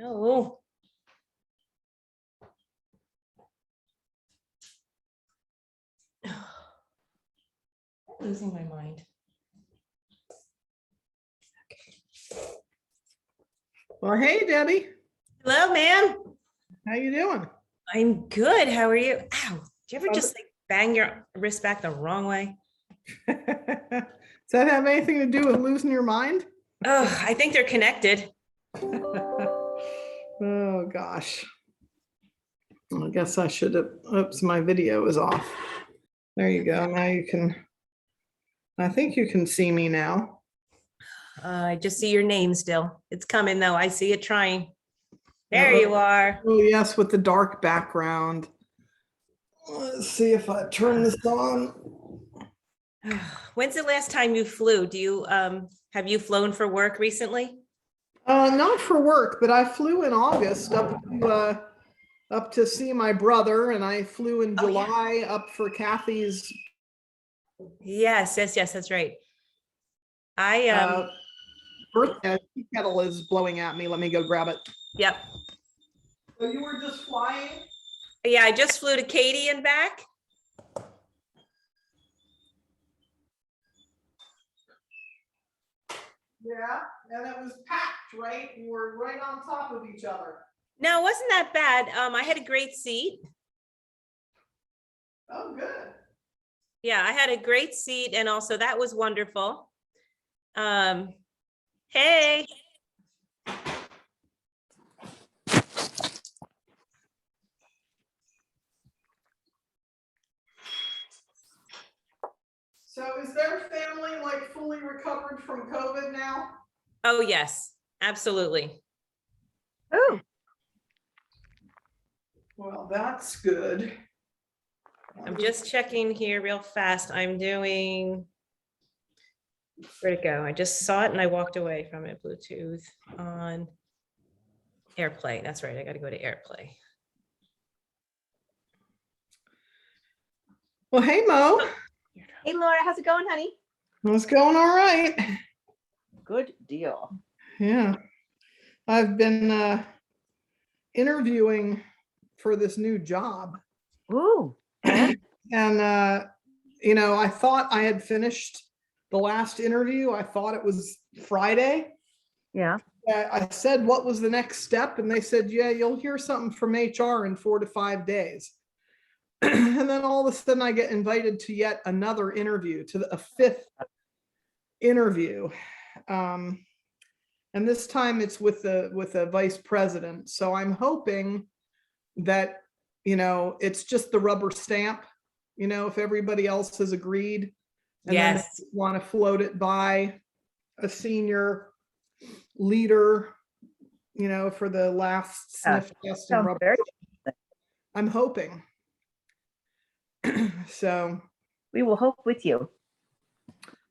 Oh. Losing my mind. Well, hey, Debbie. Hello, ma'am. How you doing? I'm good. How are you? Ow. Do you ever just like bang your wrist back the wrong way? Does that have anything to do with losing your mind? Oh, I think they're connected. Oh, gosh. Well, I guess I should have, oops, my video is off. There you go. Now you can, I think you can see me now. I just see your name still. It's coming though. I see it trying. There you are. Oh, yes, with the dark background. Let's see if I turn this on. When's the last time you flew? Do you have you flown for work recently? Not for work, but I flew in August up to see my brother, and I flew in July up for Kathy's. Yes, that's right. I Birthday. Tea kettle is blowing at me. Let me go grab it. Yep. So you were just flying? Yeah, I just flew to Katy and back. Yeah, and it was packed, right? You were right on top of each other. No, it wasn't that bad. I had a great seat. Oh, good. Yeah, I had a great seat, and also that was wonderful. Hey. So is their family like fully recovered from COVID now? Oh, yes, absolutely. Oh, Well, that's good. I'm just checking here real fast. I'm doing, where'd it go? I just saw it and I walked away from it. Bluetooth on AirPlay. That's right. I got to go to AirPlay. Well, hey, Mo. hey Laura, how's it going, honey? It's going all right. Good deal. Yeah. I've been interviewing for this new job. Ooh. And you know, I thought I had finished the last interview. I thought it was Friday. Yeah. I said, what was the next step? And they said, yeah, you'll hear something from HR in 4 to 5 days. And then all of a sudden I get invited to yet another interview, to a 5th interview. And this time it's with a vice president. So I'm hoping that, you know, it's just the rubber stamp, you know, if everybody else has agreed. And Yes. then want to float it by a senior leader, you know, for the last sniff test and rubber. I'm hoping. So we will hope with you.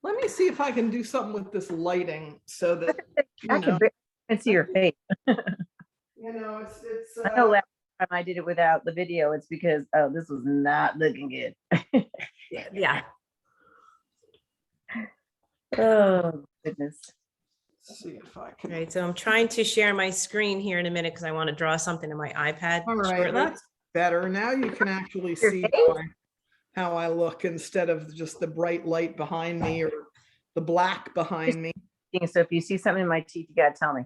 let me see if I can do something with this lighting so that I can see your face. you know, it's I know last time I did it without the video, it's because this was not looking good. Yeah. Oh goodness. let's see if I can. All right. So I'm trying to share my screen here in a minute because I want to draw something in my iPad. All right, shortly. that's better. Now you can actually Your see face? how I look instead of just the bright light behind me or the black behind me. So if you see something in my teeth, you gotta tell me.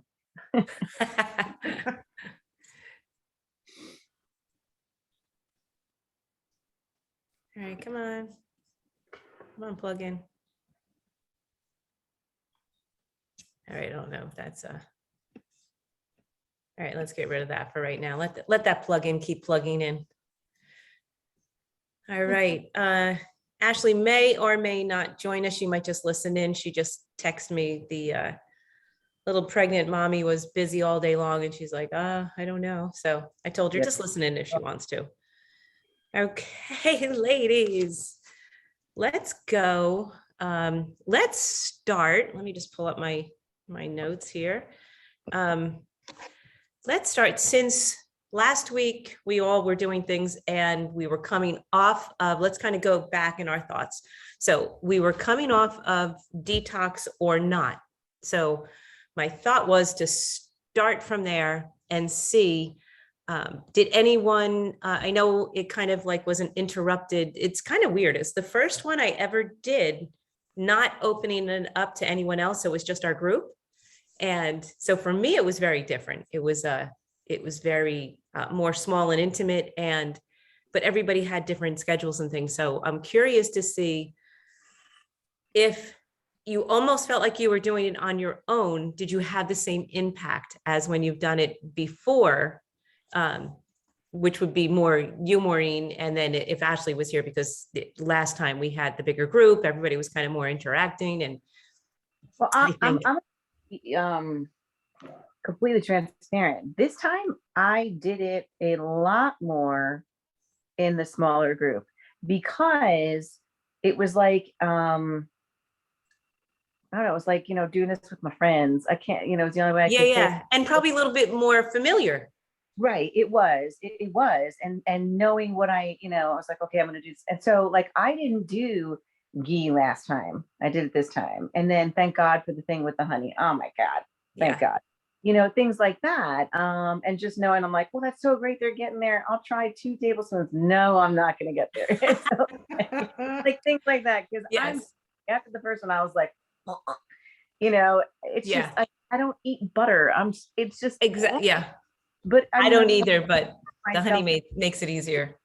All right, come on, plug in. All right, I don't know if that's all right, let's get rid of that for right now. Let that plug in keep plugging in. All right, Ashley may or may not join us. She might just listen in. She just texted me the little pregnant mommy was busy all day long and she's like, I don't know. So I told her just listen in if she wants to. Okay, ladies, let's go. Let's start. Let me just pull up my notes here. Let's start. Since last week, we all were doing things and we were coming off of, let's kind of go back in our thoughts. So we were coming off of detox or not. So my thought was to start from there and see, did anyone, I know it kind of like wasn't interrupted. It's kind of weird. It's the first one I ever did, not opening it up to anyone else. It was just our group. And so for me, it was very different. It was very more small and intimate, but everybody had different schedules and things. So I'm curious to see if you almost felt like you were doing it on your own. Did you have the same impact as when you've done it before? Which would be more you, Maureen, and then if Ashley was here, because last time we had the bigger group, everybody was kind of more interacting. And well, I'm completely transparent. This time I did it a lot more in the smaller group because it was like, I don't know, it was like, doing this with my friends. I can't, it's the only way I could yeah. And probably a little bit more familiar. Right. It was. It was. And knowing what I was like, okay, I'm going to do this. And so like, I didn't do ghee last time. I did it this time. And then thank God for the thing with the honey. Oh my God. Thank God. Things like that. And just knowing, I'm like, well, that's so great. They're getting there. I'll try 2 tablespoons. No, I'm not going to get there. So, like things like that. Because after the first one, I was like, it's just, I don't eat butter. It's just exactly. Yeah. But I don't either, but the honey makes it easier.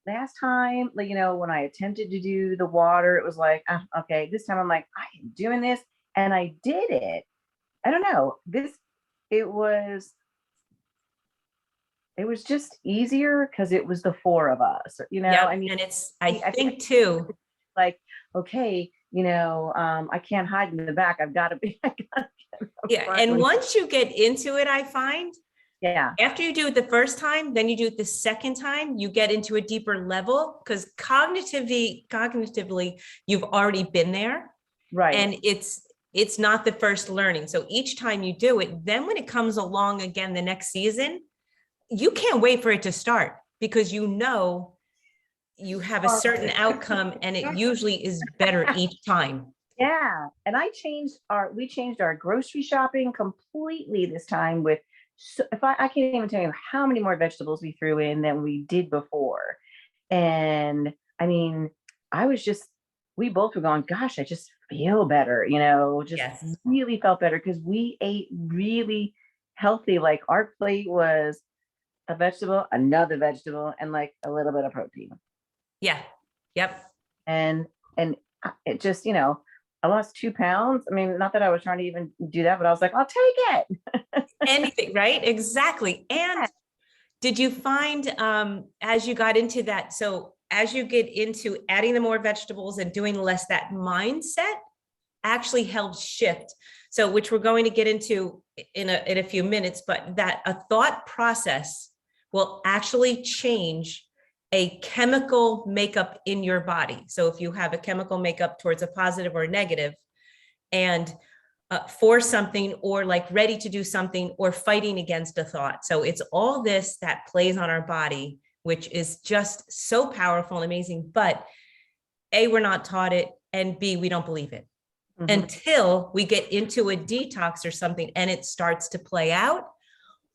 Last time, like, when I attempted to do the water, it was like, okay, this time I'm like, I am doing this. And I did it. I don't know. It was just easier because it was the 4 of us, I mean, and I think too, like, okay, I can't hide in the back. I've got to be. And once you get into it, I find, after you do it the first time, then you do it the second time, you get into a deeper level because cognitively, you've already been there. Right. And it's not the first learning. So each time you do it, then when it comes along again the next season, you can't wait for it to start because you have a certain outcome and it usually is better each time. Yeah. And we changed our grocery shopping completely this time with, so I can't even tell you how many more vegetables we threw in than we did before. And I mean, we both were going, gosh, I just feel better, really felt better because we ate really healthy. Like our plate was a vegetable, another vegetable, and like a little bit of protein. Yeah. Yep. And it just, I lost 2 pounds. I mean, not that I was trying to even do that, but I was like, I'll take it. Anything, right? Exactly. And did you find as you got into that, so as you get into adding the more vegetables and doing less, that mindset actually helps shift. So, which we're going to get into in a few minutes, but that a thought process will actually change a chemical makeup in your body. So if you have a chemical makeup towards a positive or negative, and for something, or like ready to do something, or fighting against a thought. So it's all this that plays on our body, which is just so powerful and amazing. But A, we're not taught it, and B, we don't believe it until we get into a detox or something and it starts to play out,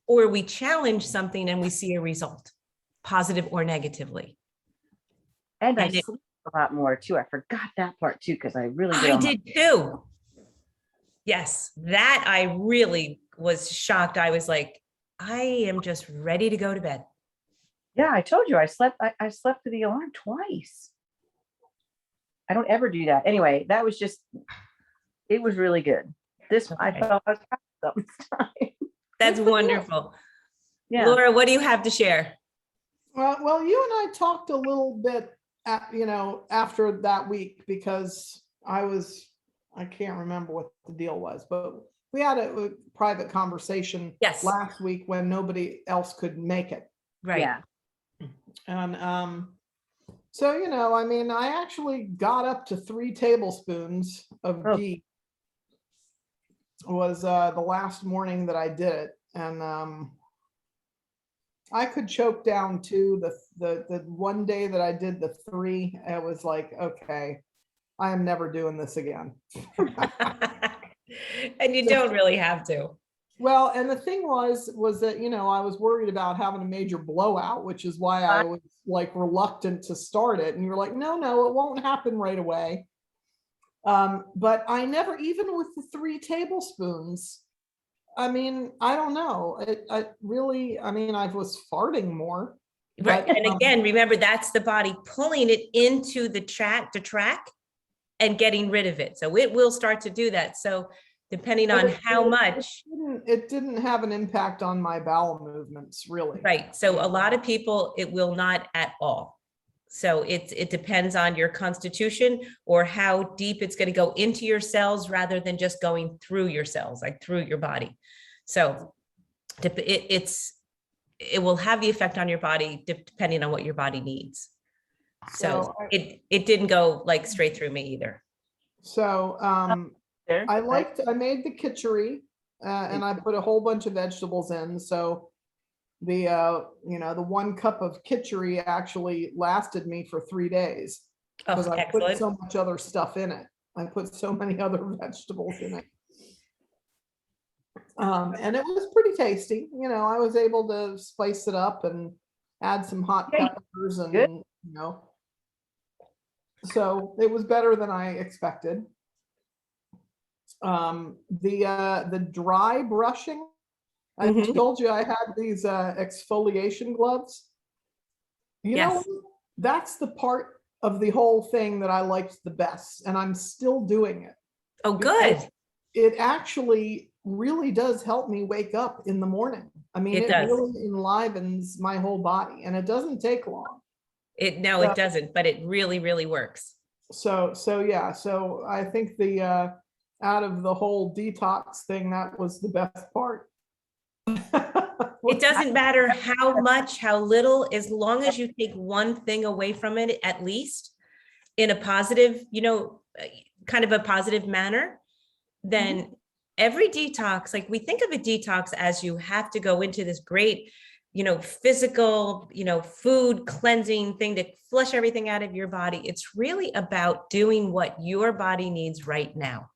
or we challenge something and we see a result, positive or negatively. And I sleep a lot more too. I forgot that part too, because I really did. I did too. Yes, that I really was shocked. I was like, I am just ready to go to bed. Yeah, I told you I slept through the alarm twice. I don't ever do that. Anyway, that was just, it was really good. I felt I was proud of this time. That's wonderful. Yeah. Laura, what do you have to share? Well, you and I talked a little bit after that week, because I can't remember what the deal was, but we had a private conversation last week when nobody else could make it. Right. Yeah. And so, I mean, I actually got up to 3 tablespoons of ghee. Was the last morning that I did it. And I could choke down 2. The one day that I did the 3, it was like, okay, I am never doing this again. And you don't really have to. Well, and the thing was that, I was worried about having a major blowout, which is why I was like reluctant to start it. And you're like, no, it won't happen right away. But I never, even with the 3 tablespoons, I mean, I don't know. I really, I mean, I was farting more. Right. But, And again, remember, that's the body pulling it into the track and getting rid of it. So it will start to do that. So depending on how much. It didn't have an impact on my bowel movements, really. Right. So a lot of people, it will not at all. So it depends on your constitution or how deep it's going to go into your cells rather than just going through your cells, like through your body. So it will have the effect on your body depending on what your body needs. So it didn't go like straight through me either. So I made the kitchery and I put a whole bunch of vegetables in. So the 1 cup of kitchery actually lasted me for 3 days because I put so much other stuff in it. I put so many other vegetables in it. And it was pretty tasty. I was able to spice it up and add some hot peppers and, so it was better than I expected. The dry brushing, I told you I had these exfoliation gloves. You know, that's the part of the whole thing that I liked the best, and I'm still doing it. Oh, good. It actually really does help me wake up in the morning. I mean, it really enlivens my whole body, and it doesn't take long. It doesn't, but it really, really works. So yeah, so I think the out of the whole detox thing, that was the best part. It doesn't matter how much, how little, as long as you take one thing away from it, at least in a positive, kind of a positive manner, then every detox, like we think of a detox as you have to go into this great, physical, food cleansing thing to flush everything out of your body. It's really about doing what your body needs right now.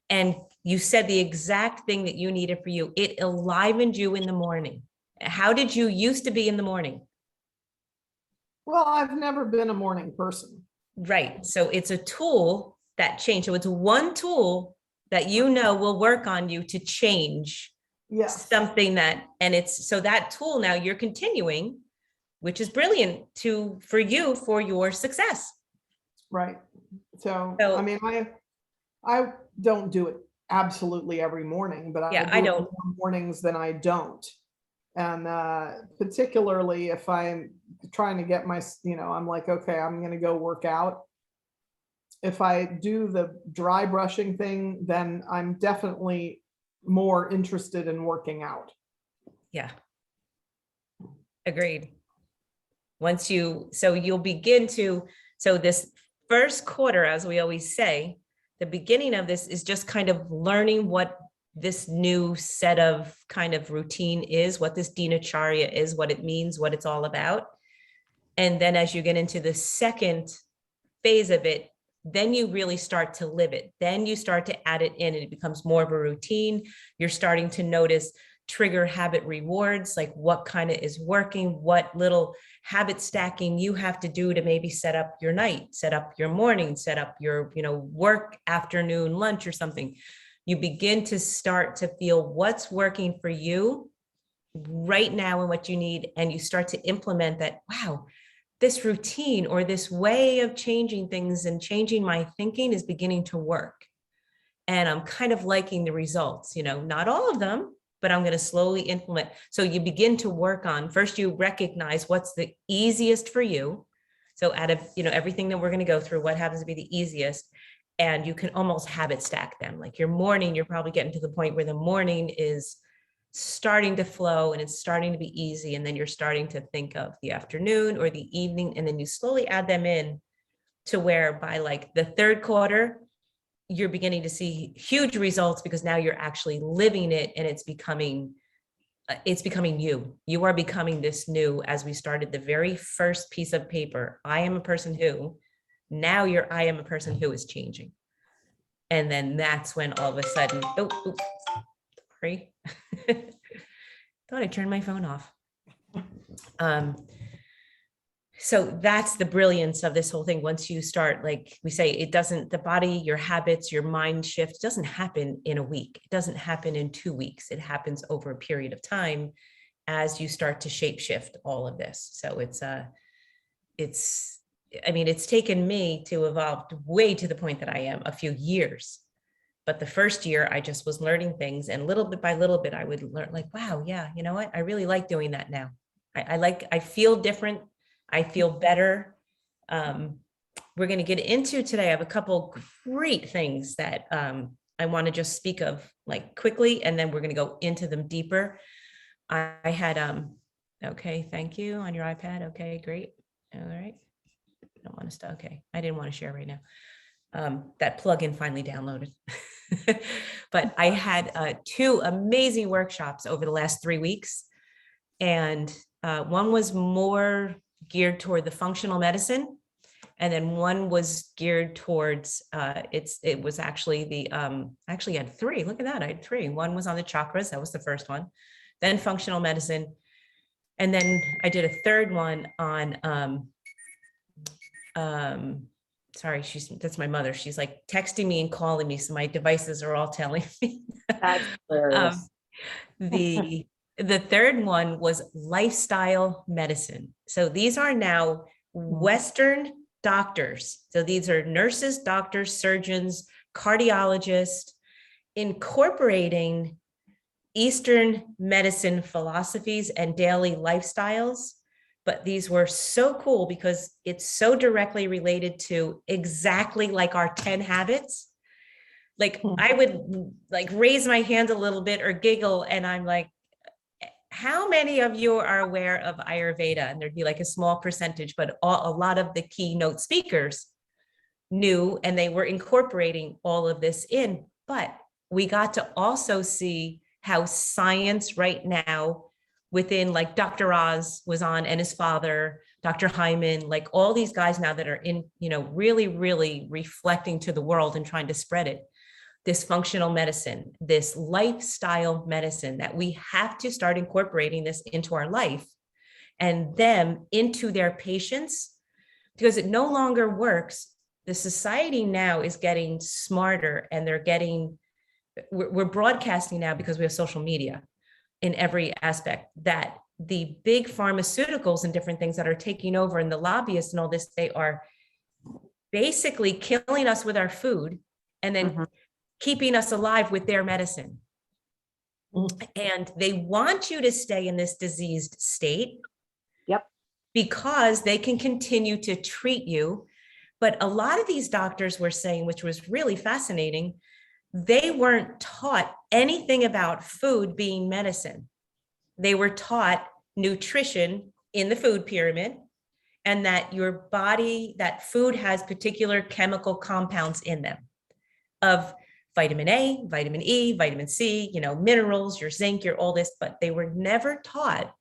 And you said the exact thing that you needed for you. It enlivened you in the morning. How did you used to be in the morning? Well, I've never been a morning person. Right. So it's a tool that changed. So it's one tool that will work on you to change something and it's so that tool now you're continuing, which is brilliant for your success. Right. So I mean, I don't do it absolutely every morning, but I do more mornings than I don't. And particularly if I'm trying to get I'm like, okay, I'm going to go work out. If I do the dry brushing thing, then I'm definitely more interested in working out. Yeah. Agreed. You'll begin so this first quarter, as we always say, the beginning of this is just kind of learning what this new set of kind of routine is, what this dinacharya is, what it means, what it's all about. And then as you get into the second phase of it, then you really start to live it. Then you start to add it in and it becomes more of a routine. You're starting to notice trigger habit rewards, like what kind of is working, what little habit stacking you have to do to maybe set up your night, set up your morning, set up your, work, afternoon, lunch or something. You begin to start to feel what's working for you right now and what you need. And you start to implement that. Wow, this routine or this way of changing things and changing my thinking is beginning to work. And I'm kind of liking the results, not all of them, but I'm going to slowly implement. So you begin to work on, first you recognize what's the easiest for you. So out of, everything that we're going to go through, what happens to be the easiest, and you can almost habit stack them. Like your morning, you're probably getting to the point where the morning is starting to flow and it's starting to be easy. And then you're starting to think of the afternoon or the evening, and then you slowly add them in to where by like the third quarter, you're beginning to see huge results because now you're actually living it and it's becoming you. You are becoming this new, as we started the very first piece of paper. I am a person who, now I am a person who is changing. And then that's when all of a sudden, sorry. Thought I turned my phone off. So that's the brilliance of this whole thing. Once you start, like we say, it doesn't, the body, your habits, your mind shift doesn't happen in a week. It doesn't happen in 2 weeks. It happens over a period of time as you start to shape shift all of this. So I mean, it's taken me to evolve way to the point that I am a few years. But the first year I just was learning things, and little bit by little bit, I would learn like, wow, yeah, you know what? I really like doing that now. I feel different. I feel better. We're going to get into today. I have a couple great things that I want to just speak of like quickly, and then we're going to go into them deeper. I had, okay, thank you on your iPad. Okay, great. All right. I don't want to stop. Okay. I didn't want to share right now. That plugin finally downloaded. But I had 2 amazing workshops over the last 3 weeks. And one was more geared toward the functional medicine. And then one was geared towards, it was actually the, actually had 3, look at that, I had 3. One was on the chakras, that was the first one, then functional medicine. And then I did a third one on, sorry, that's my mother. She's like texting me and calling me. So my devices are all telling me. That's hilarious. The third one was lifestyle medicine. So these are now Western doctors. So these are nurses, doctors, surgeons, cardiologists, incorporating Eastern medicine philosophies and daily lifestyles. But these were so cool because it's so directly related to exactly like our 10 habits. Like I would like raise my hand a little bit or giggle, and I'm like, how many of you are aware of Ayurveda? And there'd be like a small percentage, but a lot of the keynote speakers knew, and they were incorporating all of this in. But we got to also see how science right now within, like Dr. Oz was on, and his father, Dr. Hyman, like all these guys now that are in, really, really reflecting to the world and trying to spread it. This functional medicine, this lifestyle medicine, that we have to start incorporating this into our life and them into their patients, because it no longer works. The society now is getting smarter, and we're broadcasting now because we have social media in every aspect, that the big pharmaceuticals and different things that are taking over, and the lobbyists and all this, they are basically killing us with our food and then keeping us alive with their medicine. And they want you to stay in this diseased state. Yep. Because they can continue to treat you. But a lot of these doctors were saying, which was really fascinating, they weren't taught anything about food being medicine. They were taught nutrition in the food pyramid, and that your body, that food has particular chemical compounds in them of vitamin A, vitamin E, vitamin C, minerals, your zinc, your all this, but they were never taught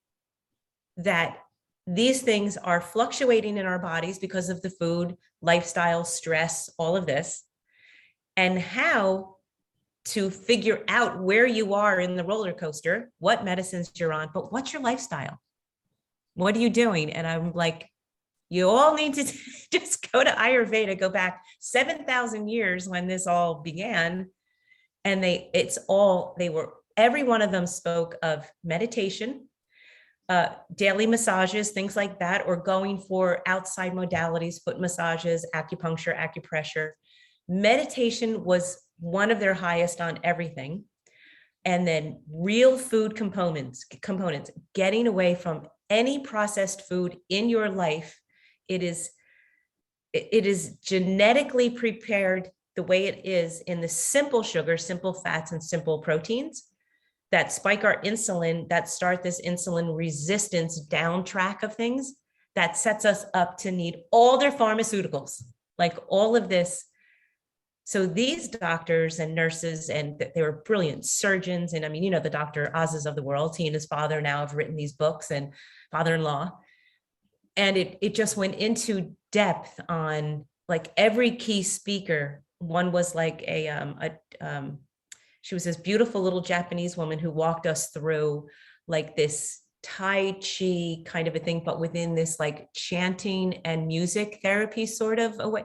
that these things are fluctuating in our bodies because of the food, lifestyle, stress, all of this, and how to figure out where you are in the roller coaster, what medicines you're on, but what's your lifestyle? What are you doing? And I'm like, you all need to just go to Ayurveda, go back 7,000 years when this all began. And every one of them spoke of meditation, daily massages, things like that, or going for outside modalities, foot massages, acupuncture, acupressure. Meditation was one of their highest on everything. And then real food components, getting away from any processed food in your life. It is genetically prepared the way it is in the simple sugar, simple fats, and simple proteins that spike our insulin, that start this insulin resistance down track of things, that sets us up to need all their pharmaceuticals, like all of this. So these doctors and nurses, and they were brilliant surgeons. And I mean, the Dr. Oz's of the world, he and his father now have written these books, and father-in-law. And it just went into depth on like every key speaker. One was like She was this beautiful little Japanese woman who walked us through like this Tai Chi kind of a thing, but within this like chanting and music therapy sort of a way.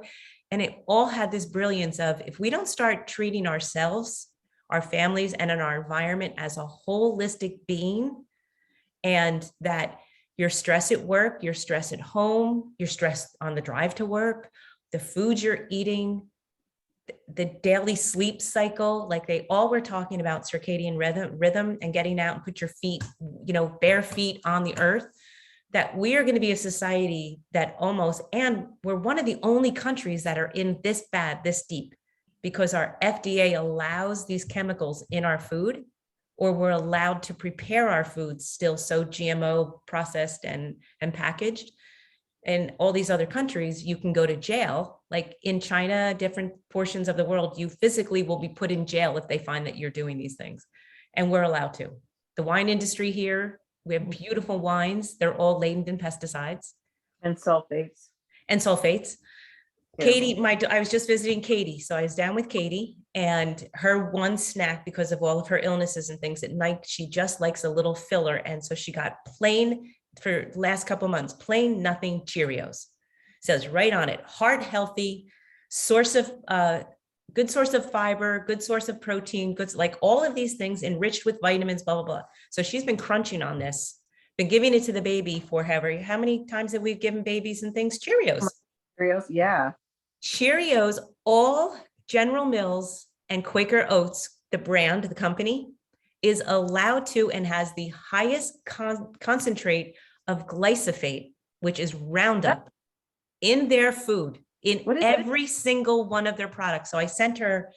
And it all had this brilliance of, if we don't start treating ourselves, our families, and in our environment as a holistic being, and that your stress at work, your stress at home, your stress on the drive to work, the food you're eating, the daily sleep cycle, like they all were talking about circadian rhythm and getting out and put your feet, bare feet on the earth, that we are going to be a society that almost, and we're one of the only countries that are in this bad, this deep, because our FDA allows these chemicals in our food, or we're allowed to prepare our foods still so GMO processed and packaged. In all these other countries, you can go to jail. Like in China, different portions of the world, you physically will be put in jail if they find that you're doing these things. And we're allowed to. The wine industry here, we have beautiful wines. They're all laden in pesticides. And sulfates. And sulfates. Terrible. Katie, I was just visiting Katie. So I was down with Katie, and her one snack, because of all of her illnesses and things at night, she just likes a little filler. And so she got plain, for last couple of months, plain nothing Cheerios. Says right on it, heart healthy, source of good source of fiber, good source of protein, goods, like all of these things enriched with vitamins, blah, blah, blah. So she's been crunching on this, been giving it to the baby for how many times have we given babies and things? Cheerios. Cheerios, yeah. Cheerios, all General Mills and Quaker Oats, the brand, the company, is allowed to and has the highest concentrate of glyphosate, which is Roundup, in their food, in every single one of their products. So I sent her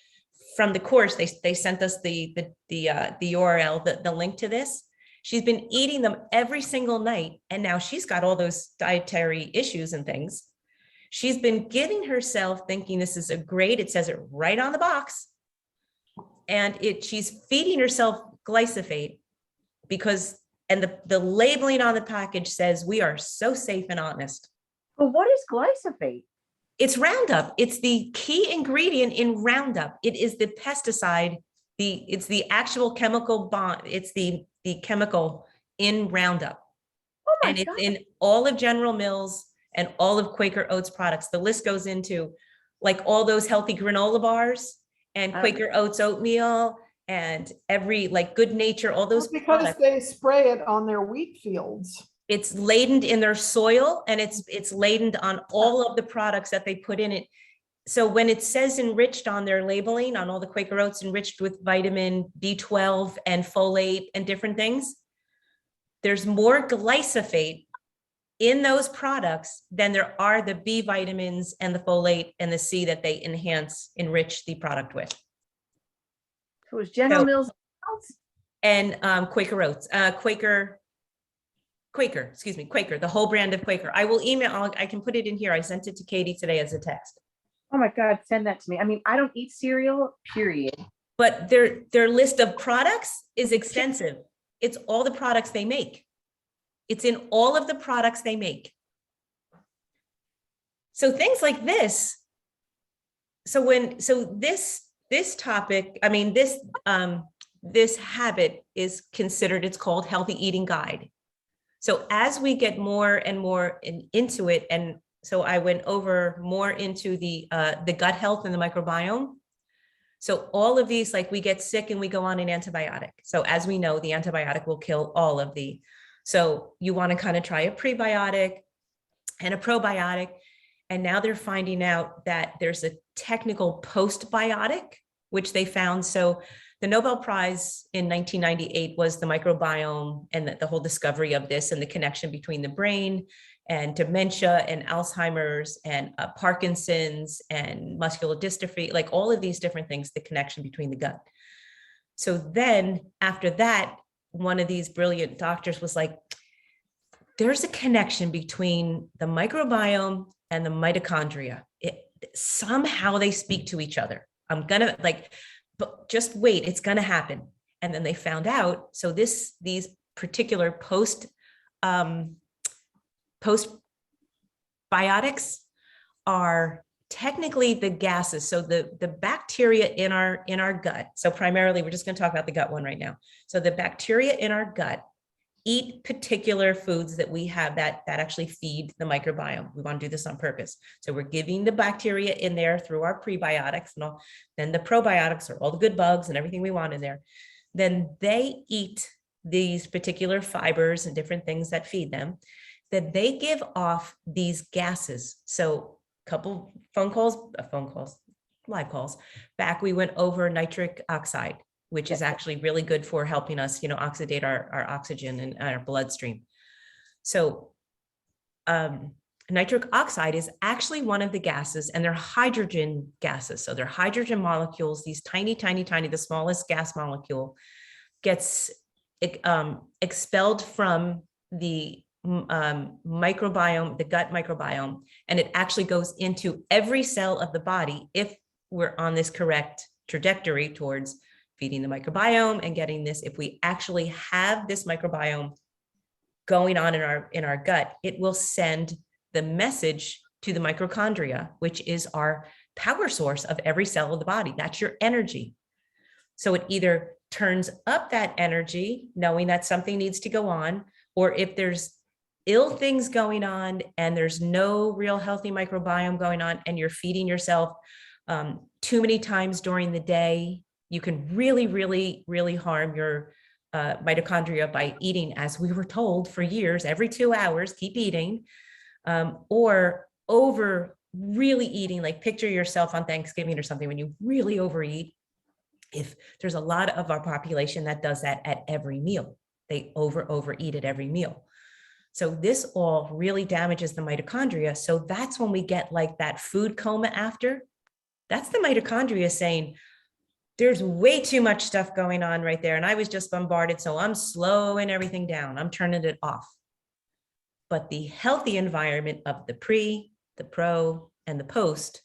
from the course, they sent us the URL, the link to this. She's been eating them every single night, and now she's got all those dietary issues and things. She's been giving herself, thinking this is a great, it says it right on the box, and she's feeding herself glyphosate because, and the labeling on the package says we are so safe and honest. But what is glyphosate? It's Roundup. It's the key ingredient in Roundup. It is the pesticide. It's the actual chemical bond. It's the chemical in Roundup. Oh my and it's God. in all of General Mills and all of Quaker Oats products. The list goes into like all those healthy granola bars and Quaker Oats oatmeal and every like Good Nature, all those Because products. they spray it on their wheat fields. It's laden in their soil, and it's laden on all of the products that they put in it. So when it says enriched on their labeling, on all the Quaker Oats, enriched with vitamin B12 and folate and different things, there's more glyphosate in those products than there are the B vitamins and the folate and the C that they enrich the product with. So it's General Mills and Quaker Oats, Quaker, the whole brand of Quaker. I will email, I can put it in here. I sent it to Katie today as a text. Oh my God, send that to me. I mean, I don't eat cereal, period. But their list of products is extensive. It's all the products they make. It's in all of the products they make. So things like this. So this topic, I mean, this habit is considered, it's called Healthy Eating Guide. So as we get more and more into it, and so I went over more into the gut health and the microbiome. So all of these, like we get sick and we go on an antibiotic. So as we know, the antibiotic will kill all of so you want to kind of try a prebiotic and a probiotic. And now they're finding out that there's a technical postbiotic, which they found. So the Nobel Prize in 1998 was the microbiome and the whole discovery of this and the connection between the brain and dementia and Alzheimer's and Parkinson's and muscular dystrophy, like all of these different things, the connection between the gut. So then after that, one of these brilliant doctors was like, there's a connection between the microbiome and the mitochondria. Somehow they speak to each other. I'm gonna but just wait, it's gonna happen. And then they found out, so these particular postbiotics are technically the gases, so the bacteria in our gut, so primarily we're just going to talk about the gut one right now. So the bacteria in our gut eat particular foods that we have that actually feed the microbiome. We want to do this on purpose. So we're giving the bacteria in there through our prebiotics and all. Then the probiotics are all the good bugs and everything we want in there. Then they eat these particular fibers and different things that feed them. Then they give off these gases. So a couple live calls back, we went over nitric oxide, which is actually really good for helping us, oxidate our oxygen in our bloodstream. So nitric oxide is actually one of the gases, and they're hydrogen gases. So they're hydrogen molecules, these tiny, the smallest gas molecule gets expelled from the microbiome, the gut microbiome, and it actually goes into every cell of the body if we're on this correct trajectory towards feeding the microbiome and getting this. If we actually have this microbiome going on in our gut, it will send the message to the mitochondria, which is our power source of every cell of the body. That's your energy. So it either turns up that energy, knowing that something needs to go on, or if there's ill things going on and there's no real healthy microbiome going on and you're feeding yourself too many times during the day, you can really harm your mitochondria by eating, as we were told for years, every 2 hours, keep eating, or over really eating, like picture yourself on Thanksgiving or something when you really overeat. If there's a lot of our population that does that at every meal, they overeat at every meal. So this all really damages the mitochondria. So that's when we get like that food coma after. That's the mitochondria saying, there's way too much stuff going on right there. And I was just bombarded. So I'm slowing everything down. I'm turning it off. But the healthy environment of the pre, the pro, and the post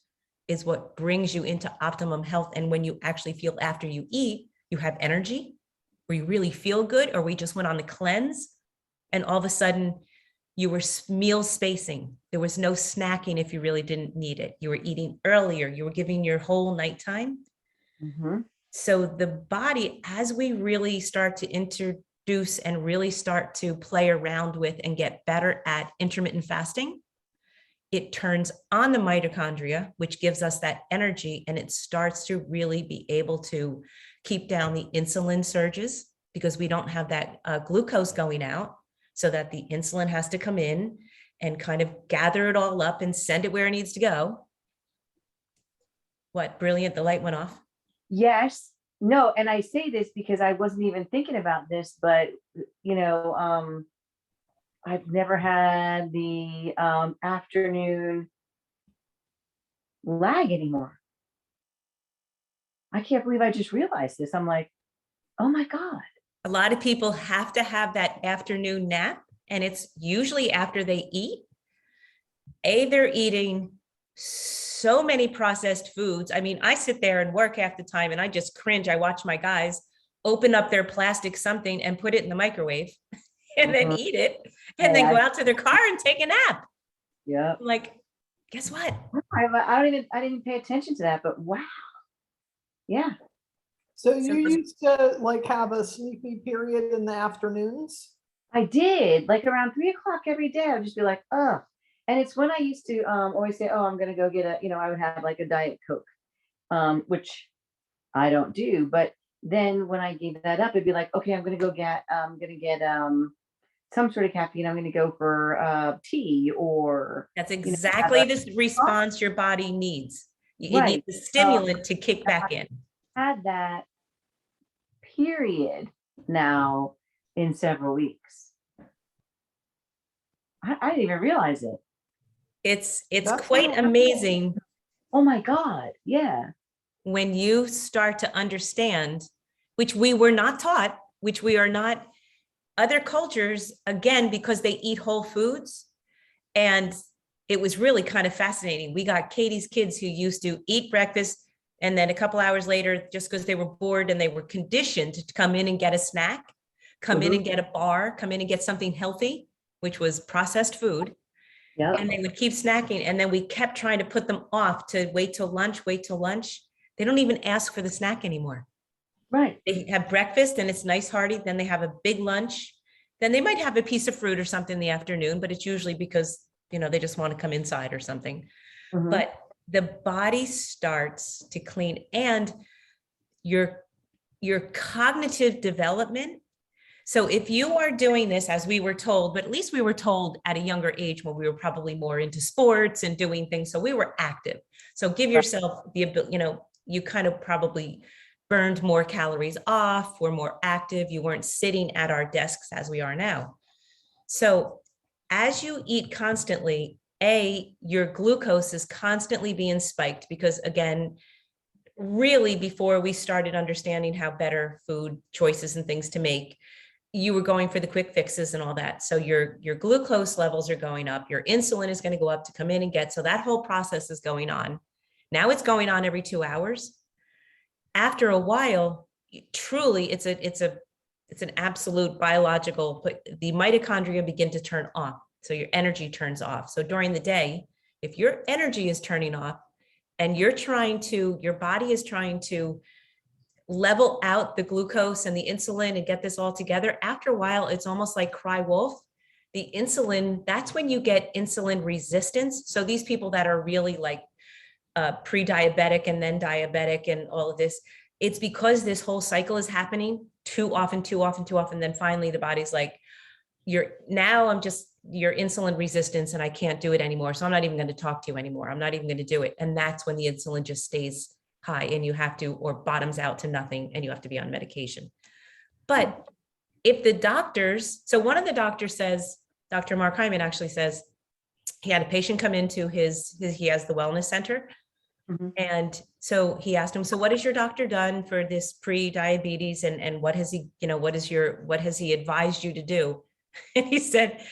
is what brings you into optimum health. And when you actually feel after you eat, you have energy, or you really feel good, or we just went on the cleanse and all of a sudden you were meal spacing. There was no snacking if you really didn't need it. You were eating earlier. You were giving your whole nighttime. Mm-hmm. So the body, as we really start to introduce and really start to play around with and get better at intermittent fasting, it turns on the mitochondria, which gives us that energy, and it starts to really be able to keep down the insulin surges because we don't have that glucose going out, so that the insulin has to come in and kind of gather it all up and send it where it needs to go. What, brilliant, the light went off? Yes. No, and I say this because I wasn't even thinking about this, but I've never had the afternoon lag anymore. I can't believe I just realized this. I'm like, oh my God. A lot of people have to have that afternoon nap, and it's usually after they eat. They're eating so many processed foods. I mean, I sit there and work half the time and I just cringe. I watch my guys open up their plastic something and put it in the microwave and then eat it and then go out to their car and take a nap. Yeah. I'm like, guess what? I didn't pay attention to that, but wow. Yeah. So you used to like have a sleepy period in the afternoons? I did, like around 3:00 every day. I would just be like, oh. And it's when I used to always say, oh, I'm going to go get I would have like a Diet Coke, which I don't do. But then when I gave that up, it'd be like, okay, I'm going to get some sort of caffeine. I'm going to go for tea or. That's exactly the response your body needs. You need the stimulant to kick back in. Had that period now in several weeks. I didn't even realize it. It's quite amazing. Oh my God. Yeah. When you start to understand, which we were not taught, which we are not, other cultures, again, because they eat whole foods. And it was really kind of fascinating. We got Katie's kids who used to eat breakfast, and then a couple hours later, just because they were bored and they were conditioned to come in and get a snack, come in and get a bar, come in and get something healthy, which was processed food. Yep. and they would keep snacking. And then we kept trying to put them off to wait till lunch, wait till lunch. They don't even ask for the snack anymore. Right. They have breakfast and it's nice hearty. Then they have a big lunch. Then they might have a piece of fruit or something in the afternoon, but it's usually because, they just want to come inside or something. Mhm. But the body starts to clean, and your cognitive development. So if you are doing this as we were told, but at least we were told at a younger age when we were probably more into sports and doing things. So we were active. So give yourself the ability, you kind of probably burned more calories off, were more active. You weren't sitting at our desks as we are now. So as you eat constantly, your glucose is constantly being spiked because, again, really before we started understanding how better food choices and things to make, you were going for the quick fixes and all that. So your glucose levels are going up, your insulin is going to go up to come in and get, so that whole process is going on. Now it's going on every 2 hours. After a while, truly it's an absolute biological, but the mitochondria begin to turn off. So your energy turns off. So during the day, if your energy is turning off and your body is trying to level out the glucose and the insulin and get this all together, after a while, it's almost like cry wolf. The insulin, that's when you get insulin resistance. So these people that are really like pre-diabetic and then diabetic and all of this, it's because this whole cycle is happening too often. Then finally the body's like, your insulin resistance and I can't do it anymore. So I'm not even going to talk to you anymore. I'm not even going to do it. And that's when the insulin just stays high and you have to, or bottoms out to nothing and you have to be on medication. But if the doctors, so one of the doctors says, Dr. Mark Hyman actually says, he had a patient come into he has the wellness center. Mhm. And so he asked him, so what has your doctor done for this pre-diabetes and what has he, what has he advised you to do? And he said,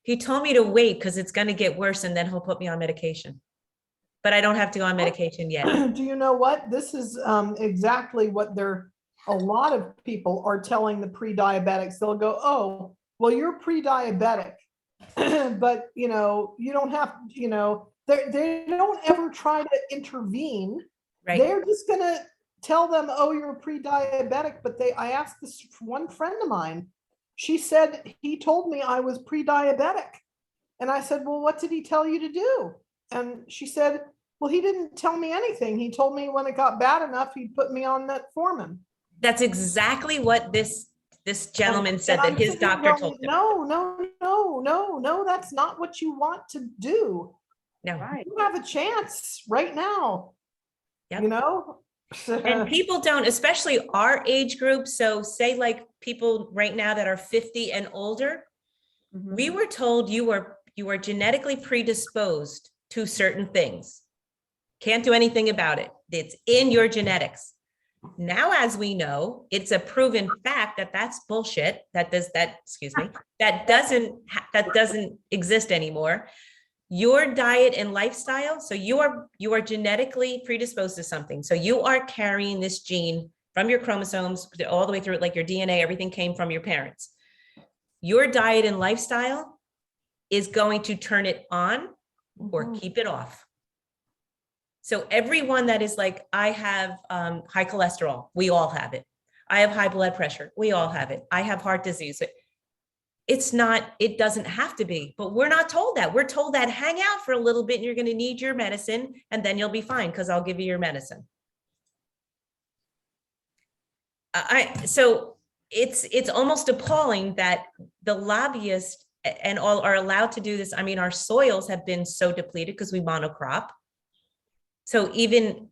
he told me to wait because it's going to get worse and then he'll put me on medication. But I don't have to go on medication yet. Do you know what? This is exactly what a lot of people are telling the pre-diabetics. They'll go, oh, well, you're pre-diabetic, but you don't have, they don't ever try to intervene. Right. They're just gonna tell them, oh, you're pre-diabetic. But I asked this one friend of mine, she said, he told me I was pre-diabetic. And I said, well, what did he tell you to do? And she said, well, he didn't tell me anything. He told me when it got bad enough, he'd put me on metformin. That's exactly what this gentleman said that his doctor told him. No, that's not what you want to do. No. Right. You have a chance right now. Yep. And people don't, especially our age group. So say like people right now that are 50 and older, Mhm. we were told you are genetically predisposed to certain things. Can't do anything about it. It's in your genetics. Now, as we know, it's a proven fact that that's bullshit. That doesn't exist anymore. Your diet and lifestyle. So you are genetically predisposed to something. So you are carrying this gene from your chromosomes all the way through, like your DNA, everything came from your parents. Your diet and lifestyle is going to turn it on or keep it off. So everyone that is like, I have high cholesterol, we all have it. I have high blood pressure, we all have it. I have heart disease. It doesn't have to be, but we're not told that. We're told that hang out for a little bit and you're going to need your medicine and then you'll be fine because I'll give you your medicine. So it's almost appalling that the lobbyists and all are allowed to do this. I mean, our soils have been so depleted because we monocrop. So even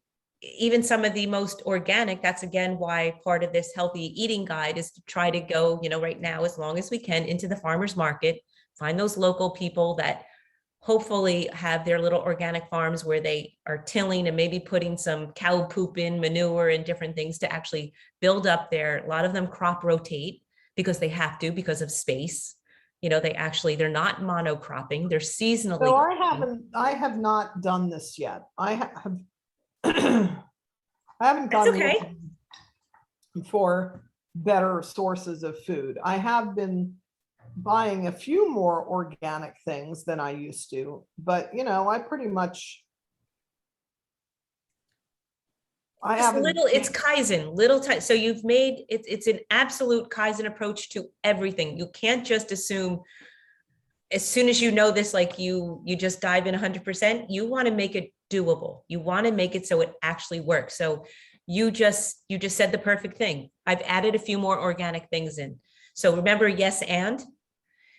some of the most organic, that's again why part of this healthy eating guide is to try to go, right now, as long as we can, into the farmer's market, find those local people that hopefully have their little organic farms where they are tilling and maybe putting some cow poop in, manure and different things to actually build up a lot of them crop rotate because they have to, because of space. They're not monocropping, they're seasonally. So I have not done this yet. I haven't That's gone okay. looking for better sources of food. I have been buying a few more organic things than I used to, but I pretty much, I Just haven't. little, it's Kaizen, little time. So you've made it's an absolute Kaizen approach to everything. You can't just assume as soon as you know this, like you just dive in 100%. You want to make it doable. You want to make it so it actually works. So you just said the perfect thing. I've added a few more organic things in. So remember, yes, and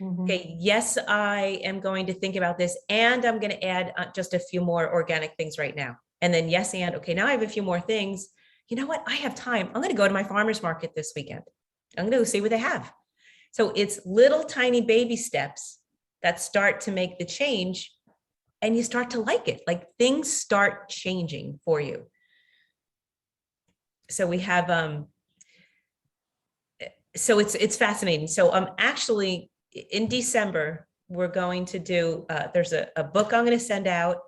Mhm. okay, yes, I am going to think about this, and I'm going to add just a few more organic things right now. And then yes, and okay, now I have a few more things. You know what? I have time. I'm going to go to my farmer's market this weekend. I'm going to go see what they have. So it's little tiny baby steps that start to make the change, and you start to like it. Like things start changing for you. So we have so it's fascinating. So actually in December we're going to do there's a book I'm going to send out.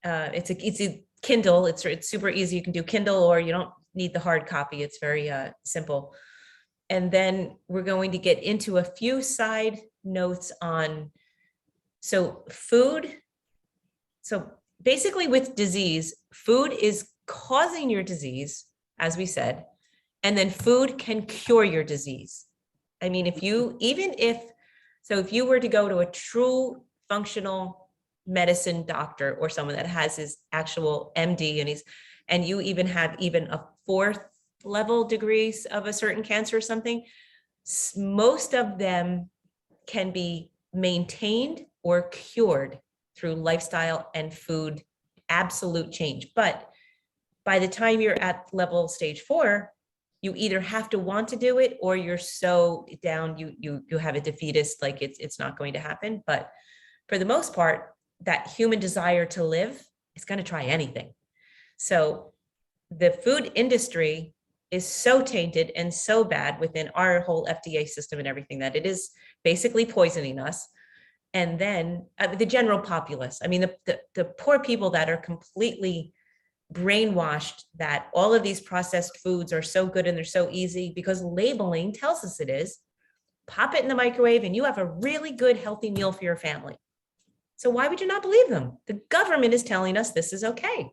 It's a Kindle. It's super easy. You can do Kindle, or you don't need the hard copy. It's very simple. And then we're going to get into a few side notes on food. So basically with disease, food is causing your disease, as we said, and then food can cure your disease. I mean, if you were to go to a true functional medicine doctor or someone that has his actual MD and you even have even a 4th level degrees of a certain cancer or something, most of them can be maintained or cured through lifestyle and food, absolute change. But by the time you're at level stage 4, you either have to want to do it, or you're so down, you have a defeatist, like it's not going to happen. But for the most part, that human desire to live is going to try anything. So the food industry is so tainted and so bad within our whole FDA system and everything that it is basically poisoning us. And then the general populace, I mean, the poor people that are completely brainwashed that all of these processed foods are so good and they're so easy because labeling tells us it is. Pop it in the microwave and you have a really good, healthy meal for your family. So why would you not believe them? The government is telling us this is okay.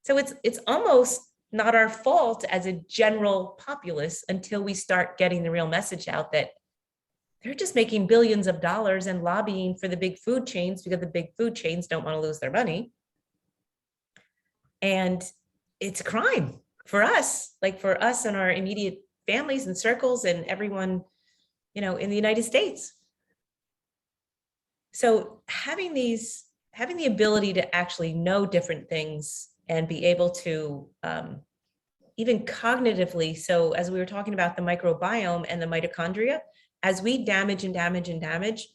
So it's almost not our fault as a general populace until we start getting the real message out that they're just making billions of dollars and lobbying for the big food chains because the big food chains don't want to lose their money. And it's a crime for us, like for us and our immediate families and circles and everyone, in the United States. So having the ability to actually know different things and be able to even cognitively. So as we were talking about the microbiome and the mitochondria, as we damage and damage and damage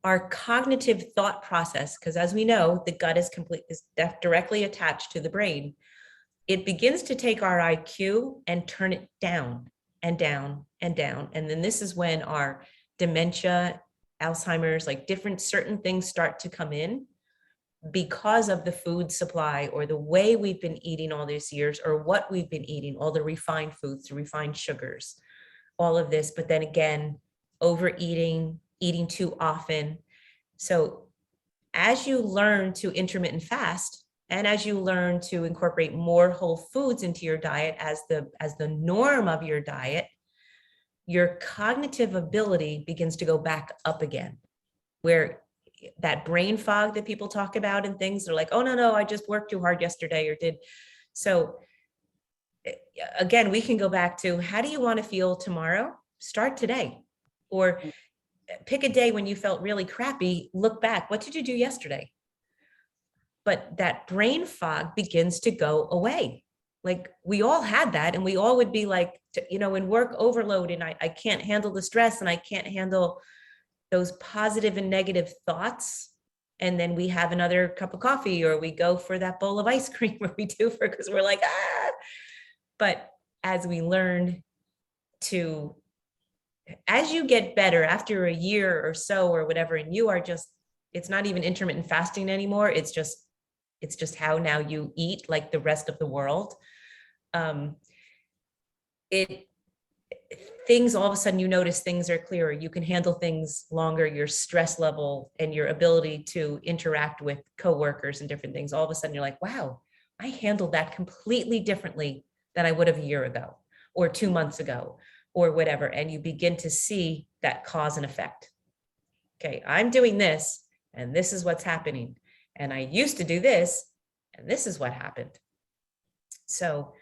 our cognitive thought process, because as we know, the gut is directly attached to the brain. It begins to take our IQ and turn it down and down and down. And then this is when our dementia, Alzheimer's, like different certain things start to come in because of the food supply or the way we've been eating all these years or what we've been eating, all the refined foods, the refined sugars, all of this. But then again, overeating, eating too often. So as you learn to intermittent fast, and as you learn to incorporate more whole foods into your diet as the norm of your diet, your cognitive ability begins to go back up again, where that brain fog that people talk about and things, they're like, oh, no, I just worked too hard yesterday or did. So again, we can go back to how do you want to feel tomorrow? Start today. Or pick a day when you felt really crappy, look back. What did you do yesterday? But that brain fog begins to go away. Like we all had that, and we all would be like, in work overload, and I can't handle the stress and I can't handle those positive and negative thoughts. And then we have another cup of coffee, or we go for that bowl of ice cream, or we do because we're like, But as we learn as you get better after a year or so or whatever, and you are just, it's not even intermittent fasting anymore. It's just how now you eat like the rest of the world. things, all of a sudden you notice things are clearer. You can handle things longer, your stress level and your ability to interact with coworkers and different things. All of a sudden you're like, wow, I handled that completely differently than I would have a year ago or 2 months ago or whatever. And you begin to see that cause and effect. Okay, I'm doing this and this is what's happening. And I used to do this and this is what happened. So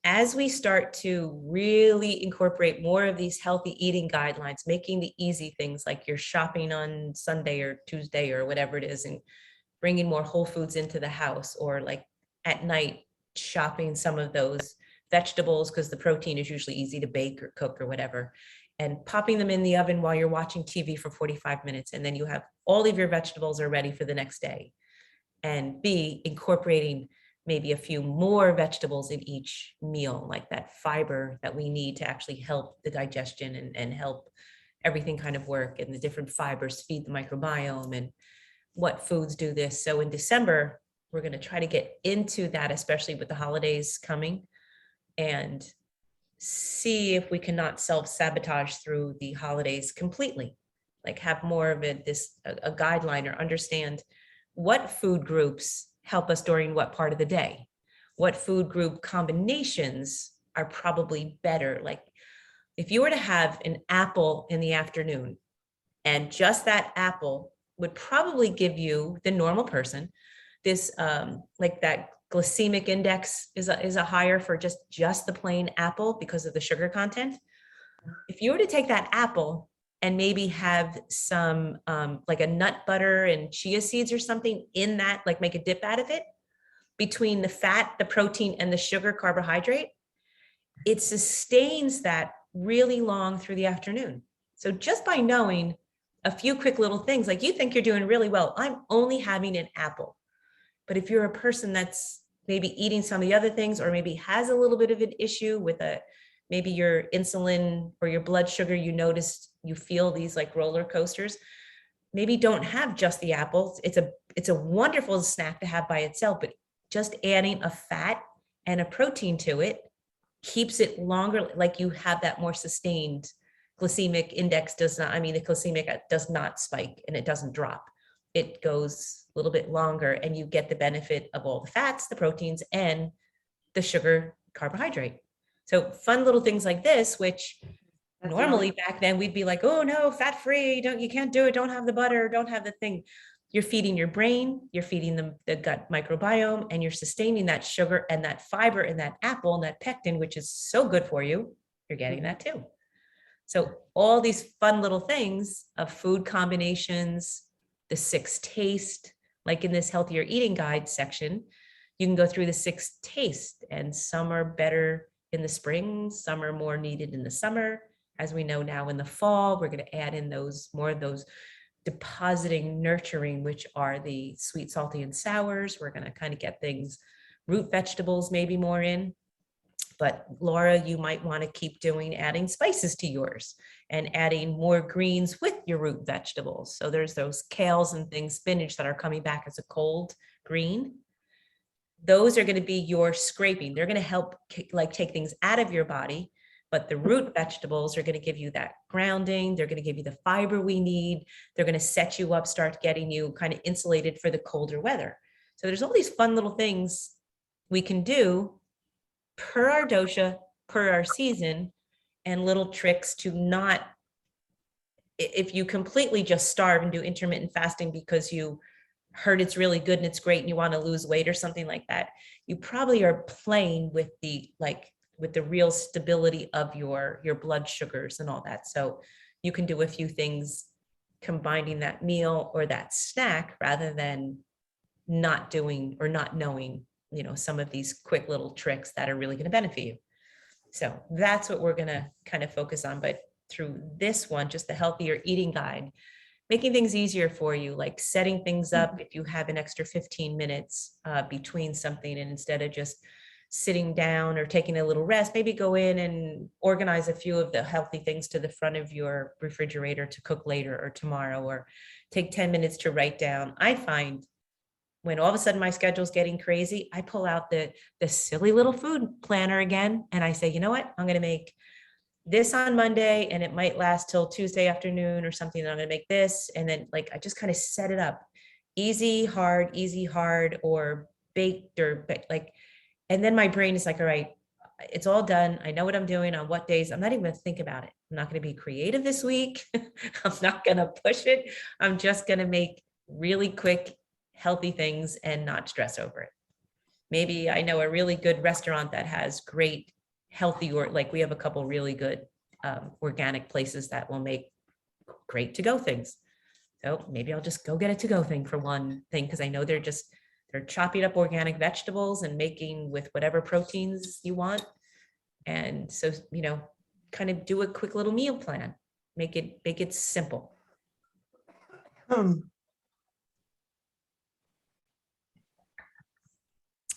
as we start to really incorporate more of these healthy eating guidelines, making the easy things like you're shopping on Sunday or Tuesday or whatever it is, and bringing more whole foods into the house, or like at night shopping some of those vegetables because the protein is usually easy to bake or cook or whatever, and popping them in the oven while you're watching TV for 45 minutes. And then you have all of your vegetables are ready for the next day. And B, incorporating maybe a few more vegetables in each meal, like that fiber that we need to actually help the digestion and help everything kind of work, and the different fibers feed the microbiome and what foods do this. So in December, we're going to try to get into that, especially with the holidays coming, and see if we cannot self-sabotage through the holidays completely, like have more of a guideline, or understand what food groups help us during what part of the day, what food group combinations are probably better. Like if you were to have an apple in the afternoon, and just that apple would probably give you, the normal person, this like that glycemic index is a higher for just the plain apple because of the sugar content. If you were to take that apple and maybe have some like a nut butter and chia seeds or something in that, like make a dip out of it, between the fat, the protein, and the sugar carbohydrate, it sustains that really long through the afternoon. So just by knowing a few quick little things, like you think you're doing really well, I'm only having an apple. But if you're a person that's maybe eating some of the other things, or maybe has a little bit of an issue with maybe your insulin or your blood sugar, you notice you feel these like roller coasters, maybe don't have just the apples. It's a wonderful snack to have by itself, but just adding a fat and a protein to it keeps it longer, like you have that more sustained glycemic index. The glycemic does not spike and it doesn't drop. It goes a little bit longer, and you get the benefit of all the fats, the proteins, and the sugar carbohydrate. So fun little things like this, which normally back then we'd be like, oh no, fat free, you can't do it, don't have the butter, don't have the thing. You're feeding your brain, you're feeding the gut microbiome, and you're sustaining that sugar and that fiber in that apple and that pectin, which is so good for you. You're getting that too. So all these fun little things of food combinations, the 6 taste, like in this healthier eating guide section, you can go through the 6 taste, and some are better in the spring, some are more needed in the summer. As we know now, in the fall, we're going to add in more of those depositing, nurturing, which are the sweet, salty, and sours. We're going to kind of get things, root vegetables maybe more in. But Laura, you might want to keep adding spices to yours, and adding more greens with your root vegetables. So there's those kales and things, spinach, that are coming back as a cold green. Those are going to be your scraping. They're going to help like take things out of your body. But the root vegetables are going to give you that grounding. They're going to give you the fiber we need. They're going to set you up, start getting you kind of insulated for the colder weather. So there's all these fun little things we can do per our dosha, per our season, and little tricks to not, if you completely just starve and do intermittent fasting because you heard it's really good and it's great and you want to lose weight or something like that, you probably are playing with the real stability of your blood sugars and all that. So you can do a few things combining that meal or that snack, rather than not doing or not knowing, some of these quick little tricks that are really going to benefit you. So that's what we're going to kind of focus on. But through this one, just the healthier eating guide, making things easier for you, like setting things up if you have an extra 15 minutes between something, and instead of just sitting down or taking a little rest, maybe go in and organize a few of the healthy things to the front of your refrigerator to cook later or tomorrow, or take 10 minutes to write down. I find when all of a sudden my schedule's getting crazy, I pull out the silly little food planner again, and I say, you know what, I'm going to make this on Monday and it might last till Tuesday afternoon or something. And I'm going to make this. And then like, I just kind of set it up easy, hard, or baked or like, and then my brain is like, all right, it's all done. I know what I'm doing on what days. I'm not even going to think about it. I'm not going to be creative this week. I'm not going to push it. I'm just going to make really quick, healthy things and not stress over it. Maybe I know a really good restaurant that has great healthy, or like we have a couple really good organic places that will make great to-go things. So maybe I'll just go get a to-go thing for one thing, because I know they're chopping up organic vegetables and making with whatever proteins you want. And so, you know, kind of do a quick little meal plan, make it simple.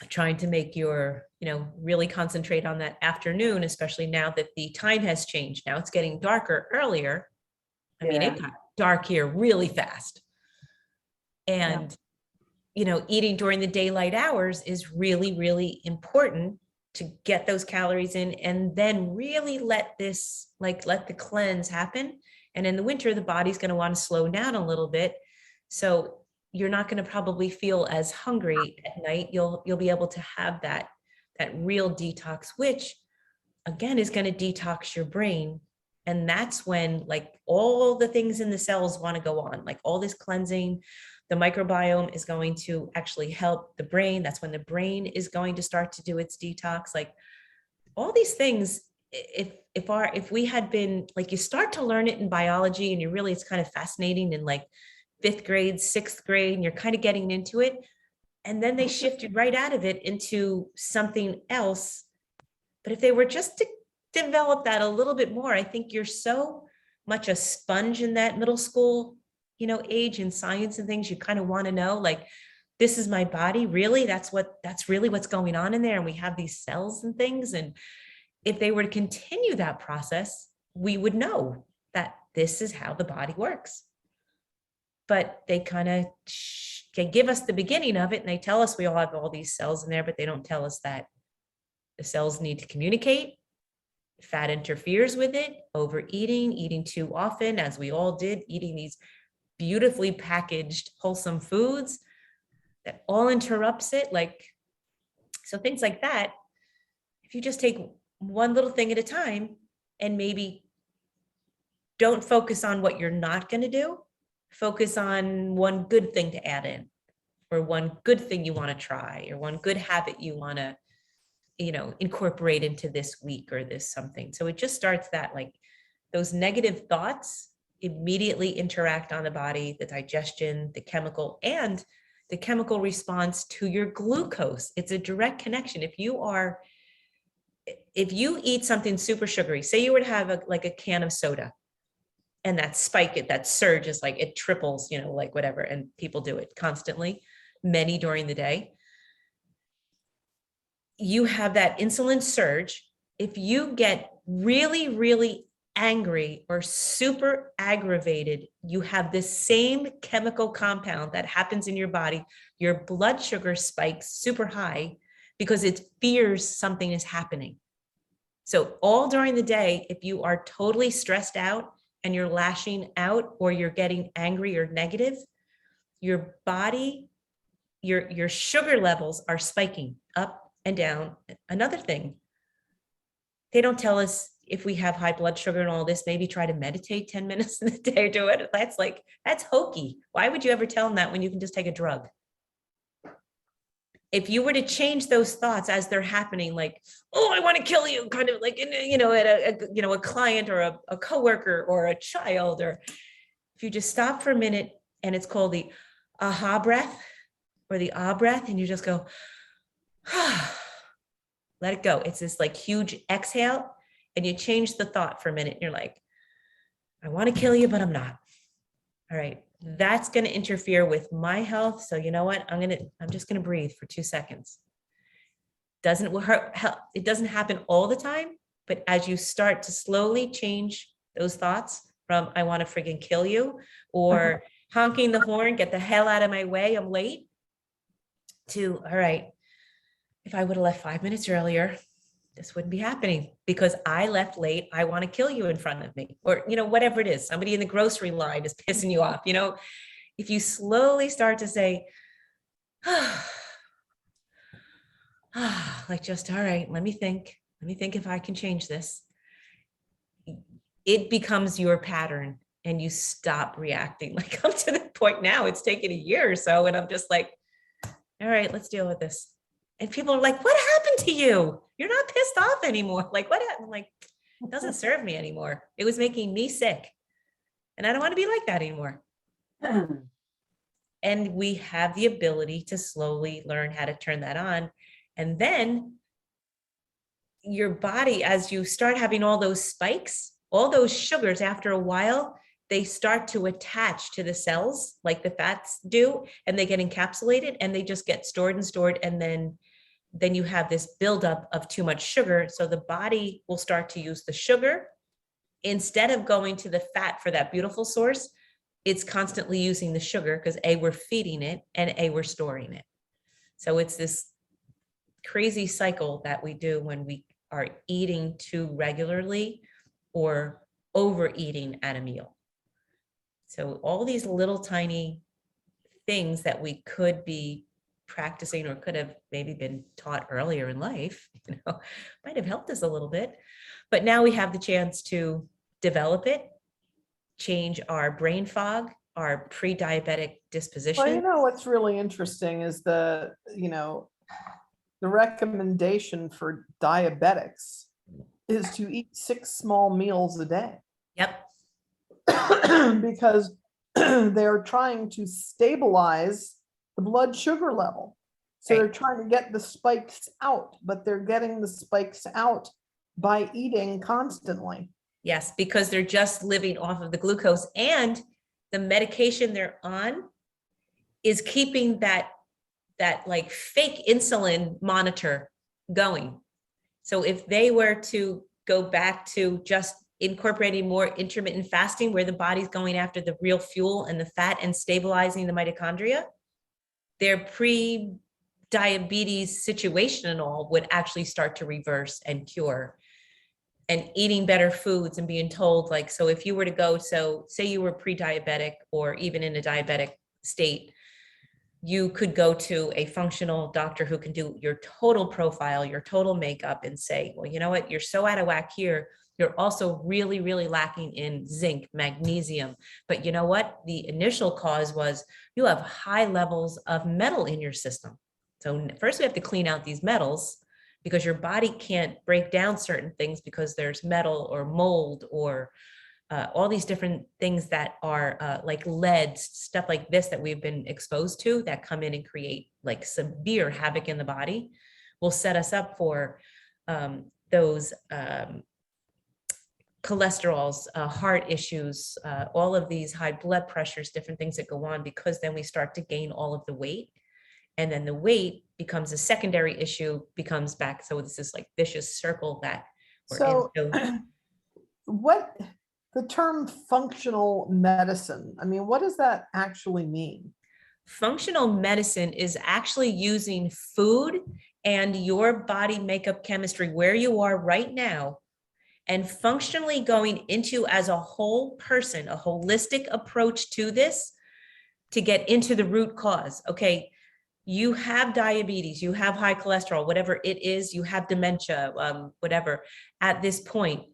Trying to make your, you know, really concentrate on that afternoon, especially now that the time has changed. Now it's getting darker earlier. I mean, it got dark here really fast. And, you know, eating during the daylight hours is really, really important to get those calories in, and then really let the cleanse happen. And in the winter, the body's going to want to slow down a little bit. So you're not going to probably feel as hungry at night. You'll be able to have that real detox, which again is going to detox your brain. And that's when like all the things in the cells want to go on, like all this cleansing. The microbiome is going to actually help the brain. That's when the brain is going to start to do its detox. Like all these things, if we had been like, you start to learn it in biology and it's kind of fascinating in like 5th grade, 6th grade, and you're kind of getting into it. And then they shifted right out of it into something else. But if they were just to develop that a little bit more, I think you're so much a sponge in that middle school, you know, age in science and things. You kind of want to know, like, this is my body. Really? That's really what's going on in there. And we have these cells and things. And if they were to continue that process, we would know that this is how the body works. But they kind of can give us the beginning of it, and they tell us we all have all these cells in there, but they don't tell us that the cells need to communicate. Fat interferes with it, overeating, eating too often, as we all did, eating these beautifully packaged, wholesome foods, that all interrupts it. Like, so things like that, if you just take one little thing at a time and maybe don't focus on what you're not going to do, focus on one good thing to add in, or one good thing you want to try, or one good habit you want to, you know, incorporate into this week or this something. So it just starts that, like, those negative thoughts immediately interact on the body, the digestion, the chemical, and the chemical response to your glucose. It's a direct connection. If you eat something super sugary, say you were to have a can of soda, and that surge is like, it triples, you know, like whatever. And people do it constantly, many during the day. You have that insulin surge. If you get really, really angry or super aggravated, you have this same chemical compound that happens in your body. Your blood sugar spikes super high because it fears something is happening. So all during the day, if you are totally stressed out and you're lashing out, or you're getting angry or negative, your body, your sugar levels are spiking up and down. Another thing, they don't tell us if we have high blood sugar and all this, maybe try to meditate 10 minutes in the day or do it. That's hokey. Why would you ever tell them that when you can just take a drug? If you were to change those thoughts as they're happening, like, oh, I want to kill you, kind of like, you know, at a client or a coworker or a child, or if you just stop for a minute, and it's called the aha breath or the ah breath, and you just go, let it go. It's this like huge exhale, and you change the thought for a minute. And you're like, I want to kill you, but I'm not. All right. That's going to interfere with my health. So you know what? I'm just going to breathe for 2 seconds. It doesn't happen all the time, but as you start to slowly change those thoughts from, I want to friggin' kill you, or honking the horn, get the hell out of my way, I'm late, to, all right, if I would have left 5 minutes earlier, this wouldn't be happening because I left late. I want to kill you in front of me, or, whatever it is, somebody in the grocery line is pissing you off. If you slowly start to say, like, just, all right, let me think if I can change this. It becomes your pattern and you stop reacting. Like, I'm to the point now, it's taken a year or so. And I'm just like, all right, let's deal with this. And people are like, what happened to you? You're not pissed off anymore. Like, what happened? I'm like, it doesn't serve me anymore. It was making me sick. And I don't want to be like that anymore. And we have the ability to slowly learn how to turn that on. And then your body, as you start having all those spikes, all those sugars, after a while, they start to attach to the cells like the fats do, and they get encapsulated and they just get stored and stored. And then you have this buildup of too much sugar. So the body will start to use the sugar instead of going to the fat for that beautiful source. It's constantly using the sugar because A, we're feeding it, and A, we're storing it. So it's this crazy cycle that we do when we are eating too regularly or overeating at a meal. So all these little tiny things that we could be practicing or could have maybe been taught earlier in life, might have helped us a little bit. But now we have the chance to develop it, change our brain fog, our pre-diabetic disposition. Well, what's really interesting is the recommendation for diabetics is to eat 6 small meals a day. Yep. Because they're trying to stabilize the blood sugar level. So Right. they're trying to get the spikes out, but they're getting the spikes out by eating constantly. Yes, because they're just living off of the glucose, and the medication they're on is keeping that like fake insulin monitor going. So if they were to go back to just incorporating more intermittent fasting, where the body's going after the real fuel and the fat and stabilizing the mitochondria, their pre-diabetes situation and all would actually start to reverse and cure. And eating better foods and being told, like, so if you were to go, so say you were pre-diabetic or even in a diabetic state, you could go to a functional doctor who can do your total profile, your total makeup, and say, well, you know what, you're so out of whack here. You're also really, really lacking in zinc, magnesium. But you know what? The initial cause was you have high levels of metal in your system. So first we have to clean out these metals, because your body can't break down certain things because there's metal or mold or all these different things that are like lead, stuff like this that we've been exposed to that come in and create like severe havoc in the body, will set us up for those cholesterols, heart issues, all of these high blood pressures, different things that go on, because then we start to gain all of the weight. And then the weight becomes a secondary issue, becomes back. So this is like vicious circle that we're in. So what the term functional medicine, I mean, what does that actually mean? Functional medicine is actually using food and your body makeup chemistry where you are right now, and functionally going into, as a whole person, a holistic approach to this to get into the root cause. Okay, you have diabetes, you have high cholesterol, whatever it is, you have dementia, whatever at this point,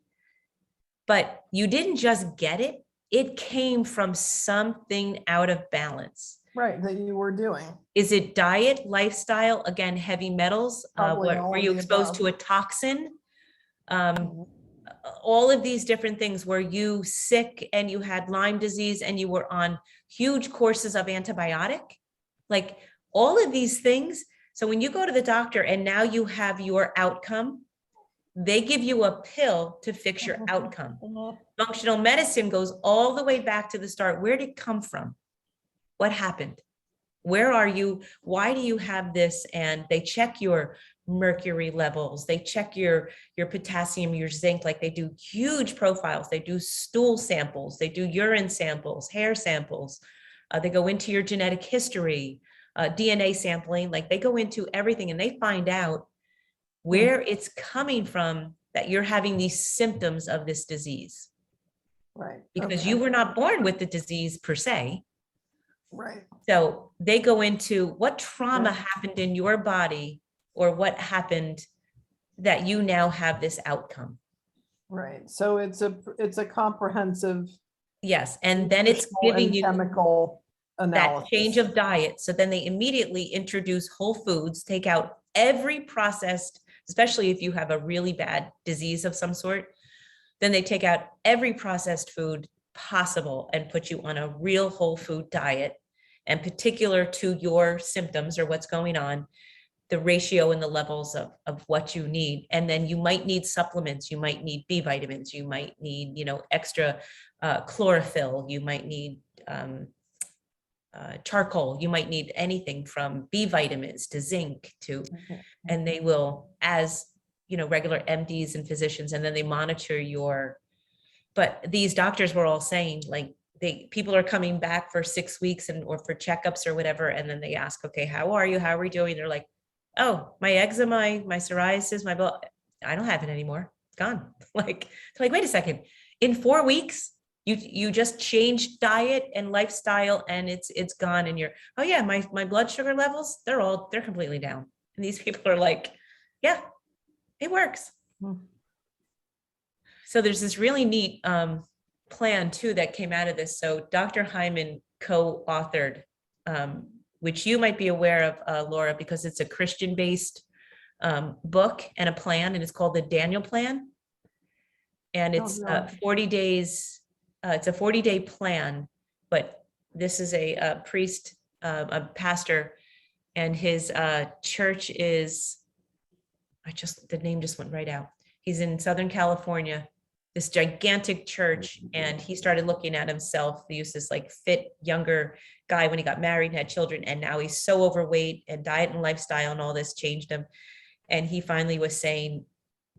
but you didn't just get it. It came from something out of balance. Right, that you were doing. Is it diet, lifestyle, again, heavy metals? Were you exposed to a toxin? All of these different things. Were you sick and you had Lyme disease and you were on huge courses of antibiotic? Like all of these things. So when you go to the doctor and now you have your outcome, they give you a pill to fix your outcome. Functional medicine goes all the way back to the start. Where did it come from? What happened? Where are you? Why do you have this? And they check your mercury levels. They check your potassium, your zinc, like they do huge profiles. They do stool samples. They do urine samples, hair samples. They go into your genetic history, DNA sampling. Like they go into everything and they find out where it's coming from that you're having these symptoms of this disease. Right. Because Okay. you were not born with the disease per se. Right. So they go into what trauma Yeah. happened in your body, or what happened that you now have this outcome. Right. So it's a comprehensive Yes. And then it's nutritional giving and you chemical that analysis. change of diet. So then they immediately introduce whole foods, take out every processed, especially if you have a really bad disease of some sort, then they take out every processed food possible and put you on a real whole food diet, and particular to your symptoms or what's going on, the ratio and the levels of what you need. And then you might need supplements, you might need B vitamins, you might need, extra chlorophyll, you might need charcoal, you might need anything from B vitamins to zinc to, Okay. and they will, as regular MDs and physicians, and then they monitor but these doctors were all saying, like, people are coming back for 6 weeks or for checkups or whatever, and then they ask, okay, how are you? How are we doing? They're like, oh, my eczema, my psoriasis, my blood, I don't have it anymore. It's gone. Like, wait a second. In 4 weeks, you just changed diet and lifestyle, and it's gone. And oh yeah, my blood sugar levels, they're completely down. And these people are like, yeah, it works. So there's this really neat plan too that came out of this. So Dr. Hyman co-authored, which you might be aware of, Laura, because it's a Christian-based book and a plan, and it's called the Daniel Plan. And it's 40 days. It's a 40-day plan, but this is a priest, a pastor, and his church is, the name just went right out. He's in Southern California, this gigantic church, and he started looking at himself. He was this like fit younger guy when he got married and had children, and now he's so overweight, and diet and lifestyle and all this changed him. And he finally was saying,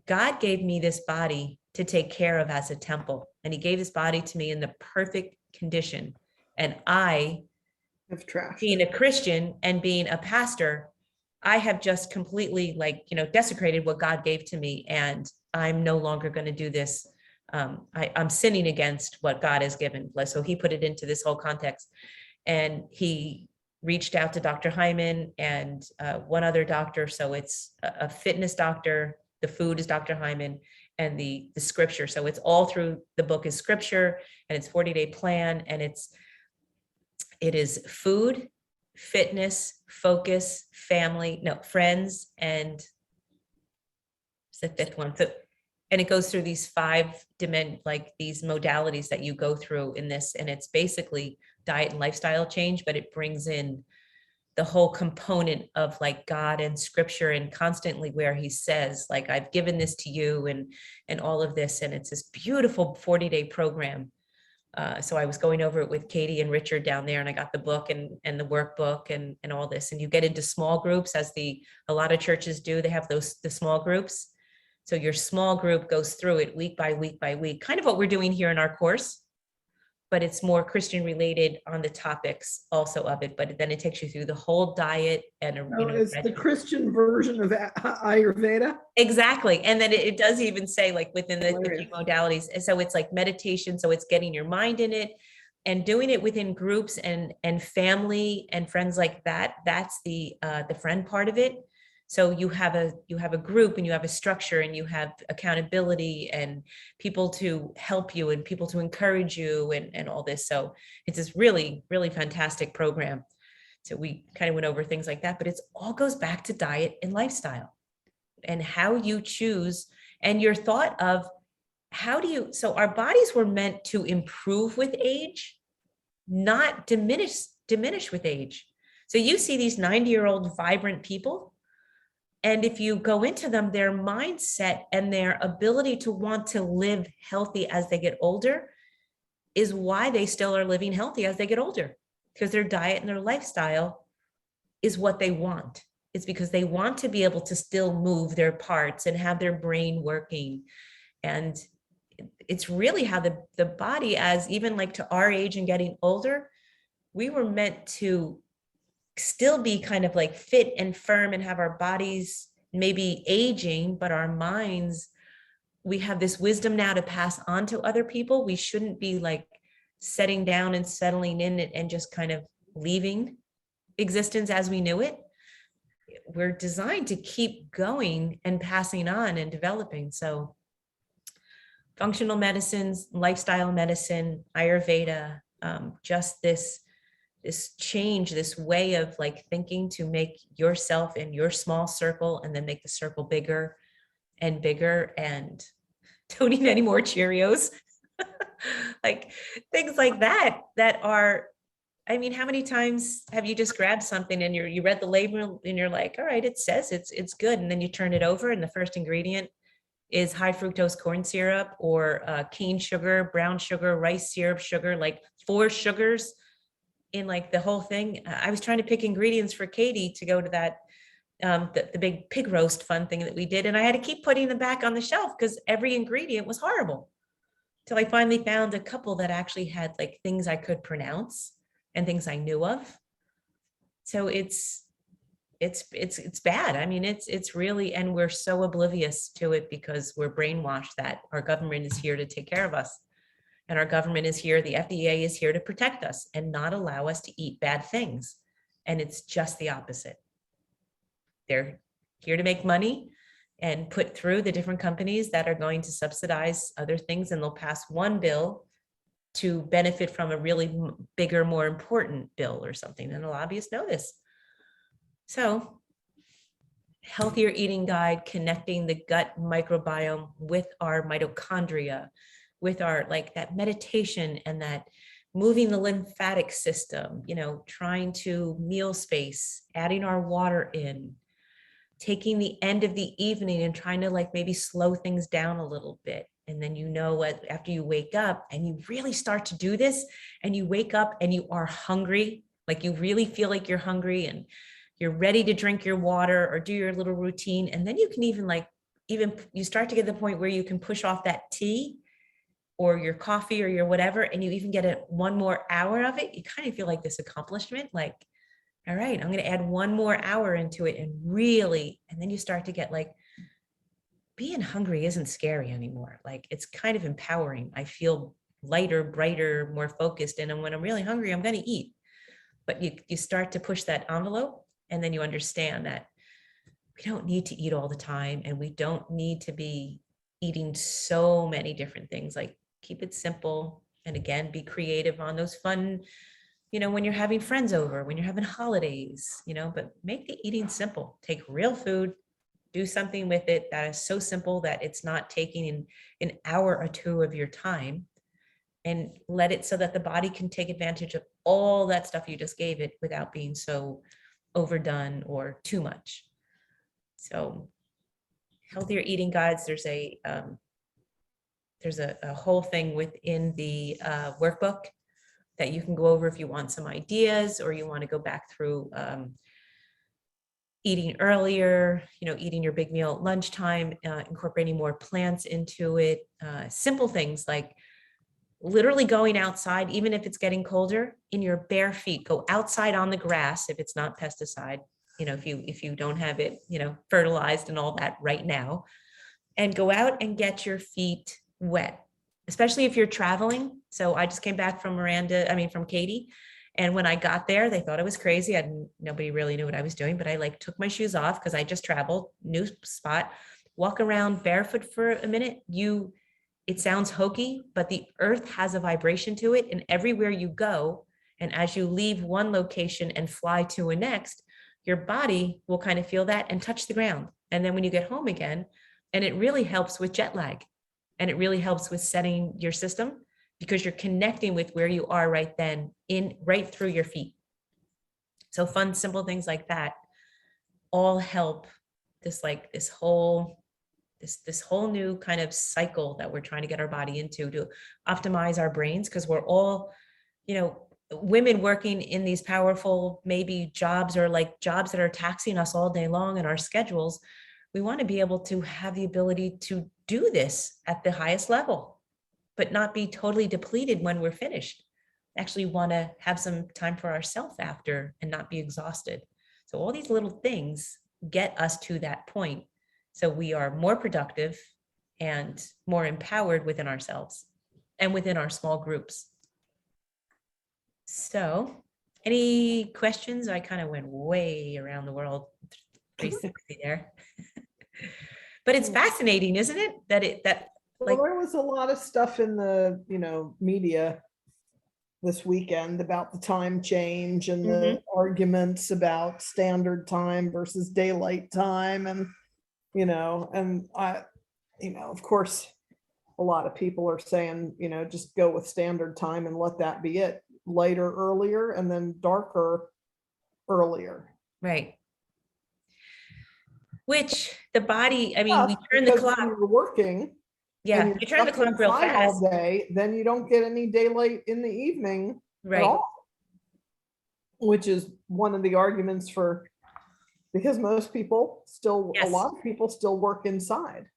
God gave me this body to take care of as a temple, and he gave this body to me in the perfect condition. And I, being a Christian and being a pastor, I have just completely desecrated what God gave to me, and I'm no longer going to do this. I'm sinning against what God has given. So he put it into this whole context, and he reached out to Dr. Hyman and one other doctor. So it's a fitness doctor. The food is Dr. Hyman, and the scripture. So it's all through the book is scripture, and it's 40-day plan, and it is food, fitness, focus, family, friends, and it's the fifth one. So, and it goes through these 5 these modalities that you go through in this, and it's basically diet and lifestyle change, but it brings in the whole component of God and scripture, and constantly where he says, I've given this to you, and all of this, and it's this beautiful 40-day program. So I was going over it with Katie and Richard down there, and I got the book and the workbook and all this, and you get into small groups, as a lot of churches do. They have the small groups. So your small group goes through it week by week by week, kind of what we're doing here in our course, but it's more Christian related on the topics also of it. But then it takes you through the whole diet and it's the Christian version of Ayurveda. Exactly. And then it does even say within the few modalities. And so it's meditation. So it's getting your mind in it and doing it within groups and family and friends like that. That's the friend part of it. So you have a group, and you have a structure, and you have accountability and people to help you and people to encourage you and all this. So it's this really, really fantastic program. So we kind of went over things like that, but it all goes back to diet and lifestyle and how you choose, and your thought of so our bodies were meant to improve with age, not diminish with age. So you see these 90-year-old vibrant people, and if you go into them, their mindset and their ability to want to live healthy as they get older is why they still are living healthy as they get older, because their diet and their lifestyle is what they want. It's because they want to be able to still move their parts and have their brain working. And it's really how the body, as even to our age and getting older, we were meant to still be kind of fit and firm and have our bodies maybe aging, but our minds, we have this wisdom now to pass on to other people. We shouldn't be like setting down and settling in and just kind of leaving existence as we knew it. We're designed to keep going and passing on and developing. So functional medicines, lifestyle medicine, Ayurveda, just this change, this way of like thinking to make yourself in your small circle and then make the circle bigger and bigger, and don't eat any more Cheerios. Like things like that are, I mean, how many times have you just grabbed something and you read the label and you're like, all right, it says it's good. And then you turn it over and the first ingredient is high fructose corn syrup or cane sugar, brown sugar, rice syrup, sugar, like 4 sugars in like the whole thing. I was trying to pick ingredients for Katie to go to that, the big pig roast fun thing that we did. And I had to keep putting them back on the shelf because every ingredient was horrible. Till I finally found a couple that actually had like things I could pronounce and things I knew of. So it's bad. I mean, it's really, and we're so oblivious to it because we're brainwashed that our government is here to take care of us. And our government is here, the FDA is here to protect us and not allow us to eat bad things. And it's just the opposite. They're here to make money and put through the different companies that are going to subsidize other things, and they'll pass one bill to benefit from a really bigger, more important bill or something. And the lobbyists know this. So, healthier eating guide, connecting the gut microbiome with our mitochondria, with our like that meditation and that moving the lymphatic system, you know, trying to meal space, adding our water in, taking the end of the evening and trying to like maybe slow things down a little bit. And then, you know what, after you wake up and you really start to do this and you wake up and you are hungry, like you really feel like you're hungry and you're ready to drink your water or do your little routine. And then you can even you start to get to the point where you can push off that tea or your coffee or your whatever, and you even get one more hour of it. You kind of feel like this accomplishment, like, all right, I'm going to add one more hour into it and really, and then you start to get like, being hungry isn't scary anymore. Like it's kind of empowering. I feel lighter, brighter, more focused. And when I'm really hungry, I'm going to eat. But you start to push that envelope, and then you understand that we don't need to eat all the time, and we don't need to be eating so many different things. Like keep it simple. And again, be creative on those fun, you know, when you're having friends over, when you're having holidays, you know, but make the eating simple. Take real food, do something with it that is so simple that it's not taking an hour or two of your time, and let it so that the body can take advantage of all that stuff you just gave it without being so overdone or too much. So healthier eating guides, there's a whole thing within the workbook that you can go over if you want some ideas or you want to go back through eating earlier, you know, eating your big meal at lunchtime, incorporating more plants into it, simple things like literally going outside, even if it's getting colder, in your bare feet. Go outside on the grass if it's not pesticide, you know, if you don't have it, you know, fertilized and all that right now, and go out and get your feet wet, especially if you're traveling. So I just came back from from Katie. And when I got there, they thought I was crazy. Nobody really knew what I was doing, but I like took my shoes off because I just traveled, new spot, walk around barefoot for a minute. It sounds hokey, but the earth has a vibration to it. And everywhere you go, and as you leave one location and fly to a next, your body will kind of feel that and touch the ground. And then when you get home again, and it really helps with jet lag, and it really helps with setting your system because you're connecting with where you are right then, right through your feet. So fun, simple things like that all help this whole new kind of cycle that we're trying to get our body into to optimize our brains, because we're all, you know, women working in these powerful maybe jobs or like jobs that are taxing us all day long in our schedules. We want to be able to have the ability to do this at the highest level, but not be totally depleted when we're finished. Actually want to have some time for ourselves after and not be exhausted. So all these little things get us to that point so we are more productive and more empowered within ourselves and within our small groups. So any questions? I kind of went way around the world, 360 there. But it's fascinating, isn't it? That Well, there was a lot of stuff in the, media this weekend about the time change and the arguments about standard time versus daylight time. And, of course, a lot of people are saying, just go with standard time and let that be it. Lighter earlier and then darker earlier. right. Which the body, I mean, we turn the Because clock. when you're working. Yeah, and you turn the stuck clock real inside fast. all day, then you don't get any daylight in the evening at Right. all. Which is one of the arguments because most people still, a Yes. lot of people still work inside.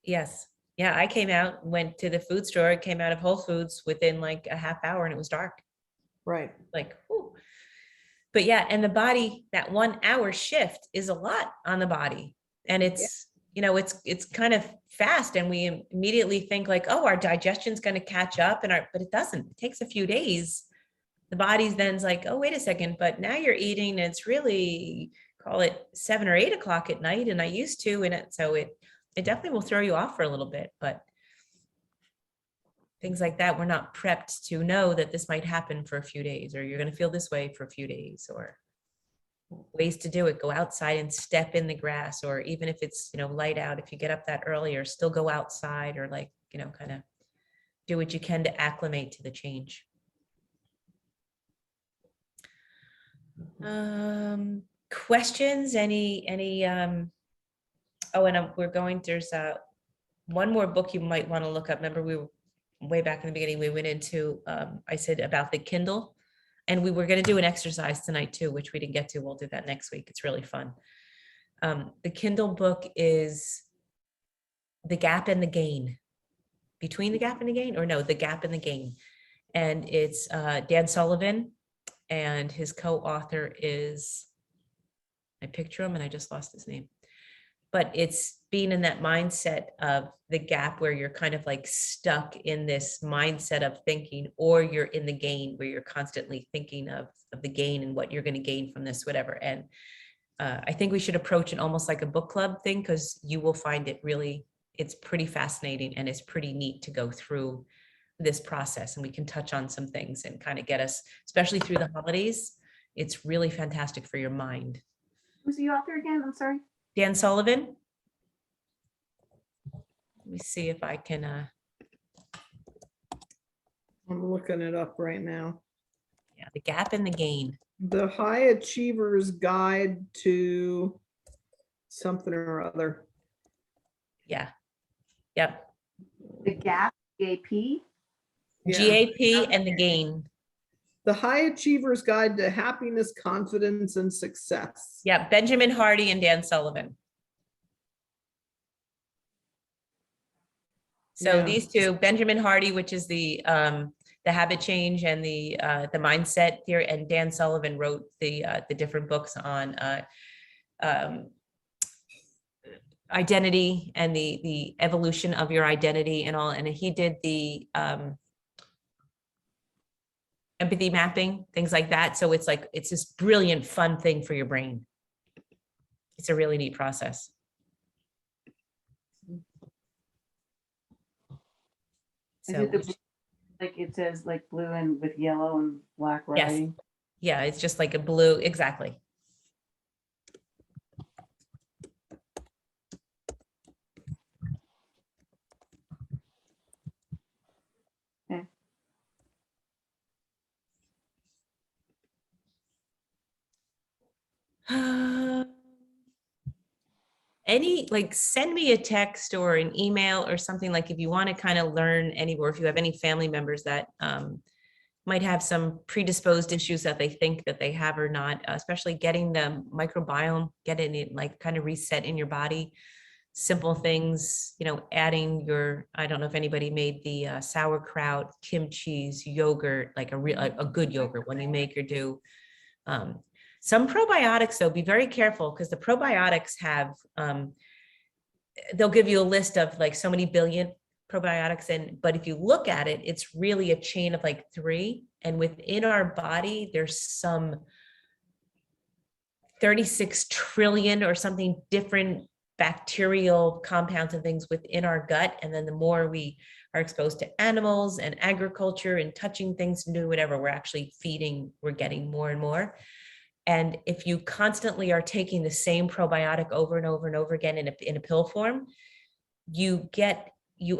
Yes. Yeah, I came out, went to the food store, came out of Whole Foods within like a half hour and it was dark. Right. Like, whew. But yeah, and the body, that 1 hour shift is a lot on the body. And it's, it's kind of fast. And we immediately think like, oh, our digestion's going to catch up but it doesn't. It takes a few days. The body's then's like, oh, wait a second, but now you're eating, it's really, call it 7 or 8 o'clock at night. And I used to, so it definitely will throw you off for a little bit, but things like that, we're not prepped to know that this might happen for a few days, or you're going to feel this way for a few days, or ways to do it. Go outside and step in the grass, or even if it's, light out, if you get up that early, or still go outside, or like, kind of do what you can to acclimate to the change. Questions? Any, oh, and there's one more book you might want to look up. Remember, we were way back in the beginning, we went into, I said about the Kindle, and we were going to do an exercise tonight too, which we didn't get to. We'll do that next week. It's really fun. The Kindle book is The Gap and the Gain. Between the Gap and the Gain, or no, The Gap and the Gain. And it's Dan Sullivan, and his co-author is, I picture him and I just lost his name. But it's being in that mindset of the gap where you're kind of like stuck in this mindset of thinking, or you're in the gain where you're constantly thinking of the gain and what you're going to gain from this, whatever. And I think we should approach it almost like a book club thing, because you will find it's pretty fascinating and it's pretty neat to go through this process. And we can touch on some things and kind of get us, especially through the holidays. It's really fantastic for your mind. Who's the author again? I'm sorry. Dan Sullivan. Let me see if I can. I'm looking it up right now. Yeah, The Gap and the Gain. The High Achiever's Guide to something or other. Yeah. Yep. The Gap, GAP. Yeah. GAP and the Gain. The High Achiever's Guide to Happiness, Confidence, and Success. Yeah, Benjamin Hardy and Dan Sullivan. So Yeah. these two, Benjamin Hardy, which is the habit change and the mindset theory, and Dan Sullivan wrote the different books on identity and the evolution of your identity and all. And he did the empathy mapping, things like that. So it's this brilliant, fun thing for your brain. It's a really neat process. So, Like it says like blue and with yellow and black writing. yeah, it's just like a blue, exactly. Okay. Send me a text or an email or something, like if you want to kind of learn anywhere, if you have any family members that might have some predisposed issues that they think that they have or not, especially getting the microbiome, getting it like kind of reset in your body. Simple things, adding I don't know if anybody made the sauerkraut, kimchi, yogurt, like a good yogurt when you make or do. Some probiotics, though, be very careful because the probiotics have, they'll give you a list of like so many billion probiotics. But if you look at it, it's really a chain of like 3. And within our body, there's some 36 trillion or something different bacterial compounds and things within our gut. And then the more we are exposed to animals and agriculture and touching things and doing whatever, we're actually feeding, we're getting more and more. And if you constantly are taking the same probiotic over and over and over again in a pill form, you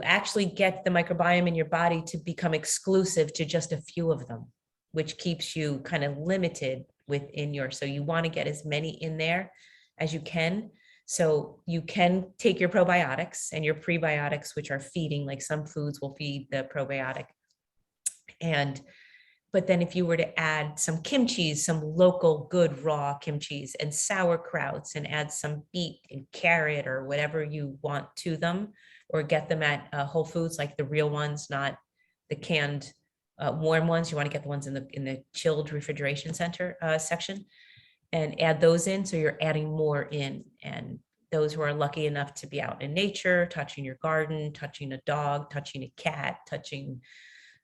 actually get the microbiome in your body to become exclusive to just a few of them, which keeps you kind of limited within so you want to get as many in there as you can. So you can take your probiotics and your prebiotics, which are feeding, like some foods will feed the probiotic. But then if you were to add some kimchi, some local good raw kimchi and sauerkrauts, and add some beet and carrot or whatever you want to them, or get them at Whole Foods, like the real ones, not the canned warm ones. You want to get the ones in the chilled refrigeration center section, and add those in. So you're adding more in. And those who are lucky enough to be out in nature, touching your garden, touching a dog, touching a cat, touching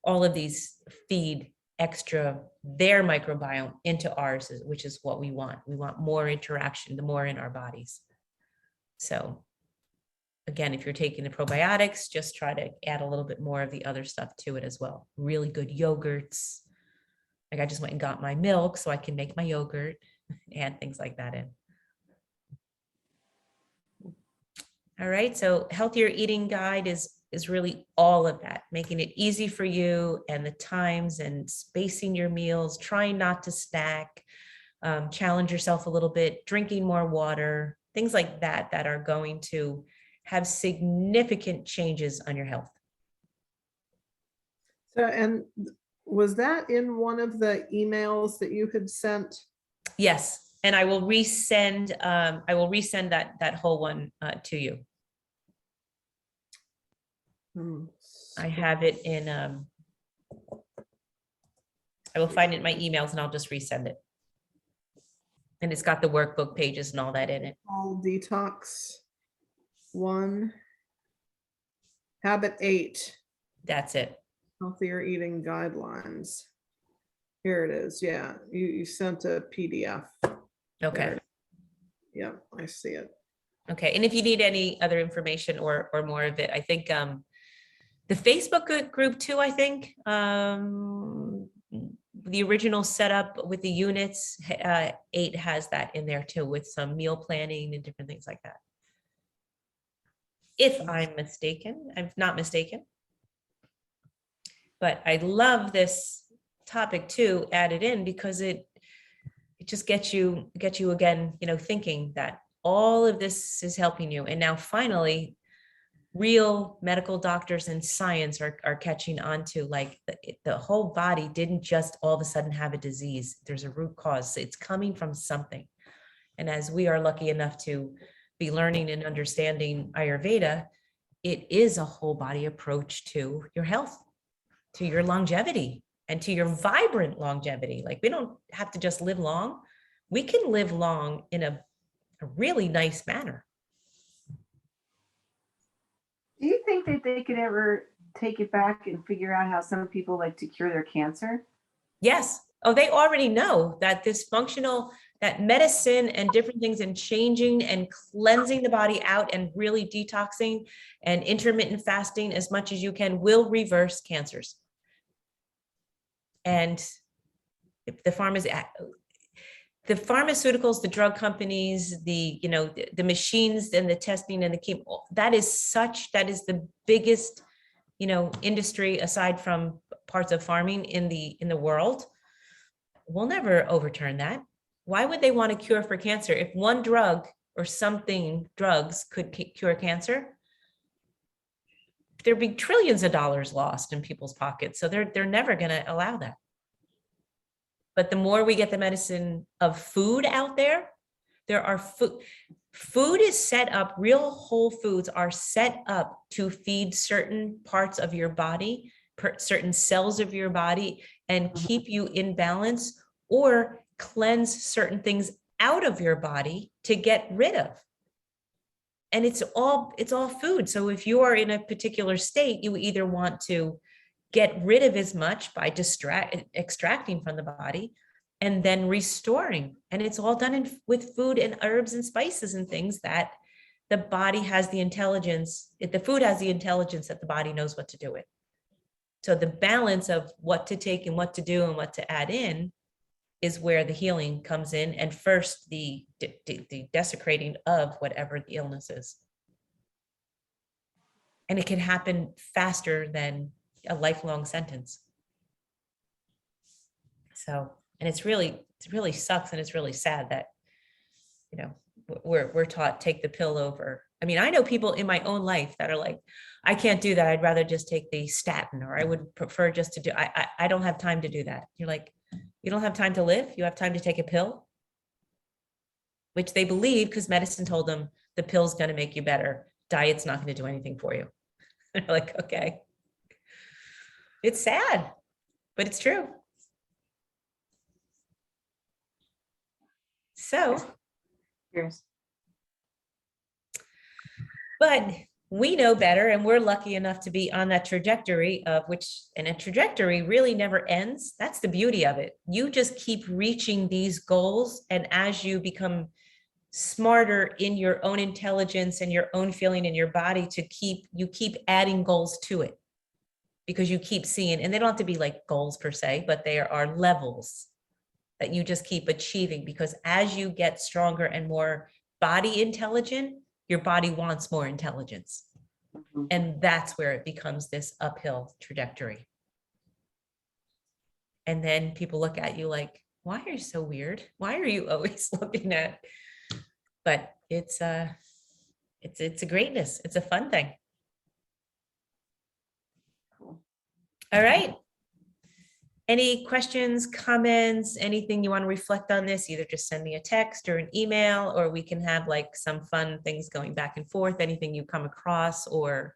all of these, feed extra their microbiome into ours, which is what we want. We want more interaction, the more in our bodies. So again, if you're taking the probiotics, just try to add a little bit more of the other stuff to it as well. Really good yogurts. Like I just went and got my milk so I can make my yogurt, and things like that in. All right, so healthier eating guide is really all of that, making it easy for you, and the times and spacing your meals, trying not to snack, challenge yourself a little bit, drinking more water, things like that, that are going to have significant changes on your health. So, and was that in one of the emails that you had sent? Yes, and I will resend that whole one to you. I have it in, I will find it in my emails and I'll just resend it. And it's got the workbook pages and all that in it. Seasonal Detox 1, Habit 8. That's it. Healthier eating guidelines. Here it is. Yeah, you sent a PDF. Okay. Yeah, I see it. Okay. And if you need any other information or more of it, I think the Facebook group too, I think the original setup with the units 8 has that in there too, with some meal planning and different things like that. If I'm mistaken, I'm not mistaken. But I love this topic too added in, because it just gets you again, thinking that all of this is helping you. And now finally, real medical doctors and science are catching on to, like, the whole body didn't just all of a sudden have a disease. There's a root cause. It's coming from something. And as we are lucky enough to be learning and understanding Ayurveda, it is a whole body approach to your health, to your longevity, and to your vibrant longevity. Like, we don't have to just live long. We can live long in a really nice manner. Do you think that they could ever take it back and figure out how some people like to cure their cancer? Yes. Oh, they already know that that medicine and different things, and changing and cleansing the body out and really detoxing and intermittent fasting as much as you can will reverse cancers. And if the pharmaceuticals, the drug companies, the machines and the testing and the chemo, that is the biggest, industry aside from parts of farming in the world. We'll never overturn that. Why would they want a cure for cancer? If one drug or drugs could cure cancer, there'd be trillions of dollars lost in people's pockets. So they're never going to allow that. But the more we get the medicine of food out there, food is set up, real whole foods are set up to feed certain parts of your body, certain cells of your body, and keep you in balance, or cleanse certain things out of your body to get rid of. And it's all food. So if you are in a particular state, you either want to get rid of as much by extracting from the body and then restoring. And it's all done with food and herbs and spices and things that the body has the intelligence, the food has the intelligence that the body knows what to do with. So the balance of what to take and what to do and what to add in is where the healing comes in. And first, the desecrating of whatever the illness is. And it can happen faster than a lifelong sentence. So, and it really sucks, and it's really sad that, you know, we're taught take the pill over. I mean, I know people in my own life that are like, I can't do that. I'd rather just take the statin, or I would prefer just to do, I don't have time to do that. You're like, you don't have time to live? You have time to take a pill? Which they believe because medicine told them the pill's going to make you better. Diet's not going to do anything for you. They're like, okay. It's sad, but it's true. So, Cheers. but we know better, and we're lucky enough to be on that trajectory of which, and a trajectory really never ends. That's the beauty of it. You just keep reaching these goals, and as you become smarter in your own intelligence and your own feeling in your body, you keep adding goals to it, because you keep seeing, and they don't have to be like goals per se, but there are levels that you just keep achieving, because as you get stronger and more body intelligent, your body wants more intelligence. Mhm. And that's where it becomes this uphill trajectory. And then people look at you like, why are you so weird? Why are you always looking at? But it's a greatness. It's a fun thing. Cool. All right. Any questions, comments, anything you want to reflect on this? Either just send me a text or an email, or we can have like some fun things going back and forth, anything you come across, or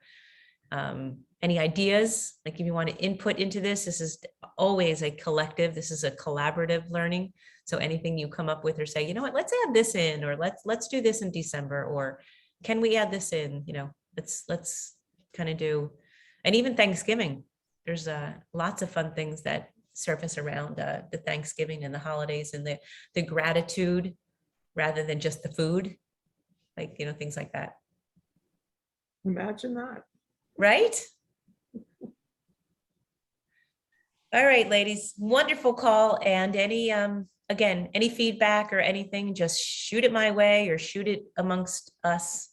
any ideas. Like if you want to input into this is always a collective. This is a collaborative learning. So anything you come up with or say, you know what, let's add this in, or let's do this in December, or can we add this in? You know, let's kind of do, and even Thanksgiving. There's lots of fun things that surface around the Thanksgiving and the holidays, and the gratitude rather than just the food, like, you know, things like that. Imagine that. Right? All right, ladies, wonderful call. And any, again, any feedback or anything, just shoot it my way or shoot it amongst us.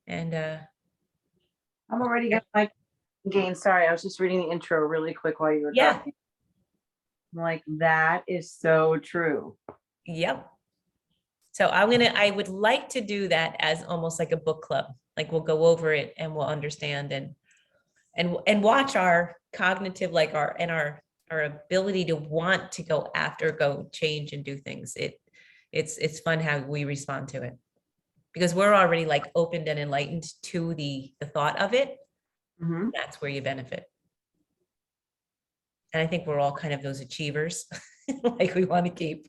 And I'm already got my gain. Sorry, I was just reading the intro really quick while you were Yeah. talking. I'm like, that is so true. yep. So I would like to do that as almost like a book club. Like we'll go over it and we'll understand and watch our cognitive, like our ability to want to go change and do things. It's fun how we respond to it, because we're already like opened and enlightened to the thought of it. Mhm. That's where you benefit. And I think we're all kind of those achievers. Like you want to keep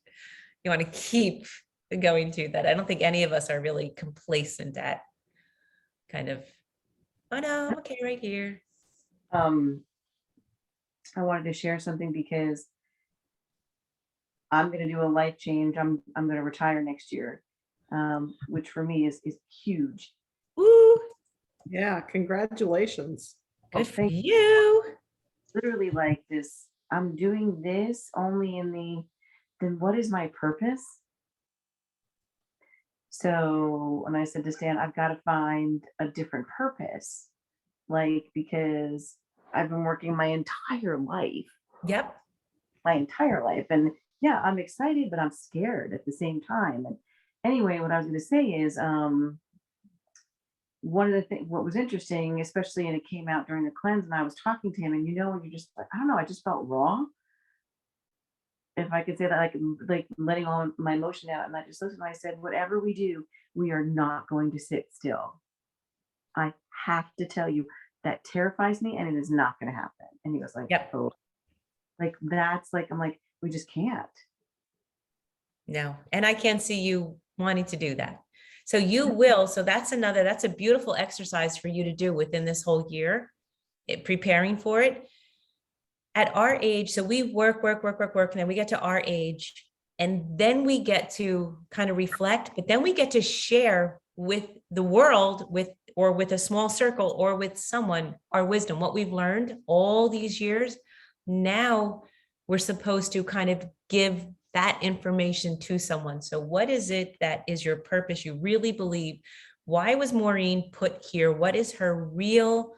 going to that. I don't think any of us are really complacent at kind of, oh no, I'm okay right here. I wanted to share something because I'm going to do a life change. I'm going to retire next year, which for me is huge. Woo, Yeah, congratulations. good for thank you. Literally like this. I'm doing this only then what is my purpose? So when I said to Stan, I've got to find a different purpose, like, because I've been working my entire life. Yep. And yeah, I'm excited, but I'm scared at the same time. And anyway, what I was going to say is one of the things, what was interesting, especially, and it came out during the cleanse, and I was talking to him, and you're just like, I don't know, I just felt raw, if I could say that, like letting all my emotion out. And I just listened, and I said, whatever we do, we are not going to sit still. I have to tell you, that terrifies me, and it is not going to happen. And he was like, Yep. oh, like that's like, I'm like, we just can't. No, and I can't see you wanting to do that. So you will, so that's a beautiful exercise for you to do within this whole year, preparing for it. At our age, so we work, and then we get to our age, and then we get to kind of reflect, but then we get to share with the world, with a small circle or with someone, our wisdom, what we've learned all these years. Now we're supposed to kind of give that information to someone. So what is it that is your purpose? You really believe? Why was Maureen put here? What is her real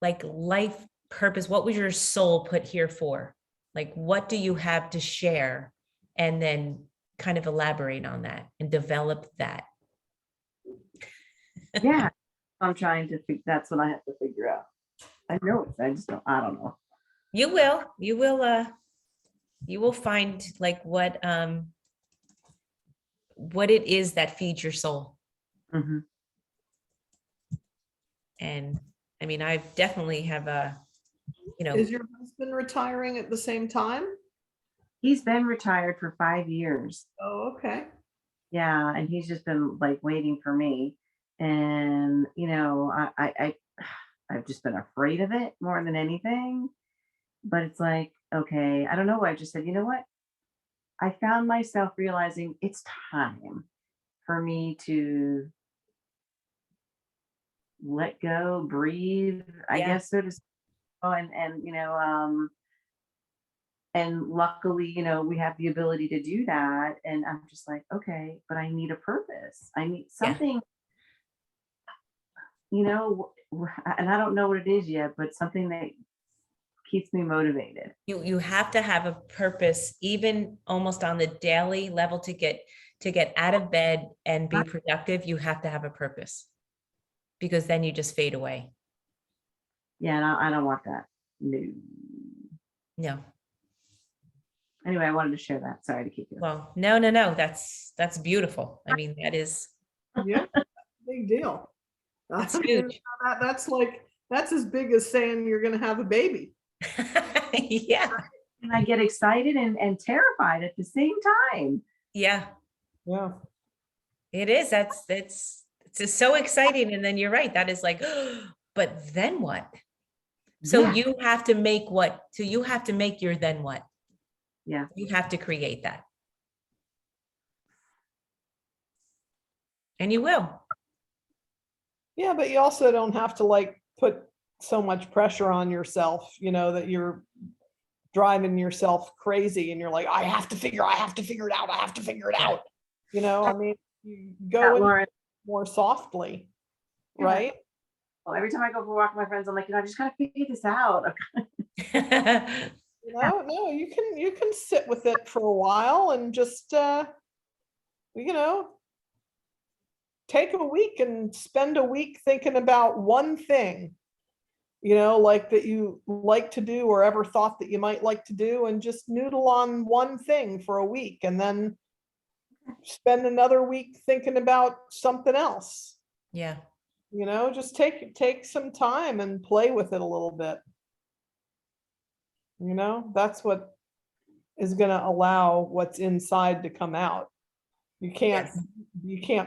life purpose? What was your soul put here for? Like, what do you have to share? And then kind of elaborate on that and develop that. Yeah. I'm trying to think. That's what I have to figure out. I know it. I just don't, I don't know. You will find like what it is that feeds your soul. Mm-hmm. And I mean, I definitely have Is your husband retiring at the same time? He's been retired for 5 years. Oh, okay. Yeah. And he's just been like waiting for me. And, I've just been afraid of it more than anything. But it's like, okay, I don't know. I just said, you know what? I found myself realizing it's time for me to let go, breathe, I Yeah. guess, so to speak. And luckily, we have the ability to do that. And I'm just like, okay, but I need a purpose. I need something, and I don't know what it is yet, but something that keeps me motivated. You have to have a purpose, even almost on the daily level, to get out of bed and be productive. You have to have a purpose, because then you just fade away. Yeah, and I don't want that. No. Anyway, I wanted to share that. Sorry to keep you. Well, no. That's beautiful. I mean, that is Yeah, big deal. That's I mean, huge. that's as big as saying you're going to have a baby. Yeah. And I get excited and terrified at the same time. Yeah. Yeah. It is. It's just so exciting. And then you're right. That is like, but then what? So Yeah. you have to make you have to make your then what? Yeah. You have to create that. And you will. Yeah, but you also don't have to put so much pressure on yourself, that you're driving yourself crazy and you're like, I have to figure it out. I have to figure it out. I mean, you go in more softly, right? Well, every time I go for a walk with my friends, I'm like, I just gotta figure this out. No, you can sit with it for a while and just take a week and spend a week thinking about one thing, like that you like to do or ever thought that you might like to do, and just noodle on one thing for a week and then spend another week thinking about something else. Yeah. Just take some time and play with it a little bit. That's what is going to allow what's inside to come out. You can't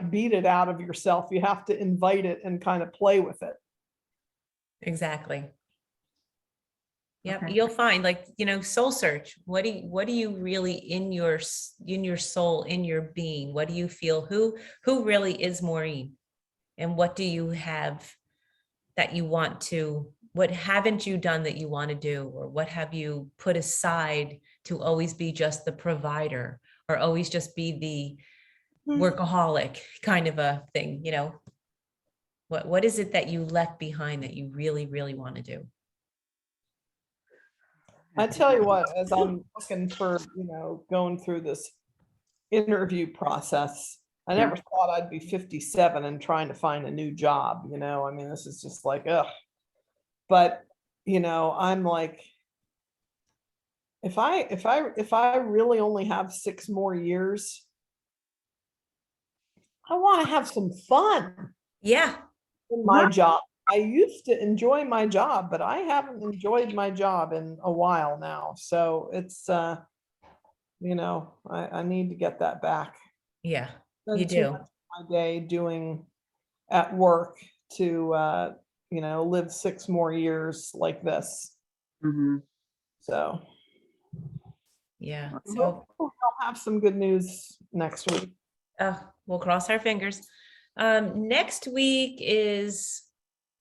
beat it out of yourself. You have to invite it and kind of play with it. Exactly. Yep. Okay. You'll find soul search. What do you really in your soul, in your being? What do you feel? Who really is Maureen? And what do you have that you want to, what haven't you done that you want to do? Or what have you put aside to always be just the provider, or always just be the workaholic kind of a thing? What is it that you left behind that you really, really want to do? I tell you what, as I'm looking for, going through this interview process, I never thought I'd be 57 and trying to find a new job. I mean, this is just like, ugh. But, I'm like, if I really only have 6 more years, I want to have some fun. Yeah. In my job. I used to enjoy my job, but I haven't enjoyed my job in a while now. So it's I need to get that back. Yeah, Spend you too do. much of my day doing at work to, live 6 more years like this. Mhm. So Yeah. hopefully So I'll have some good news next week. we'll cross our fingers. Next week is,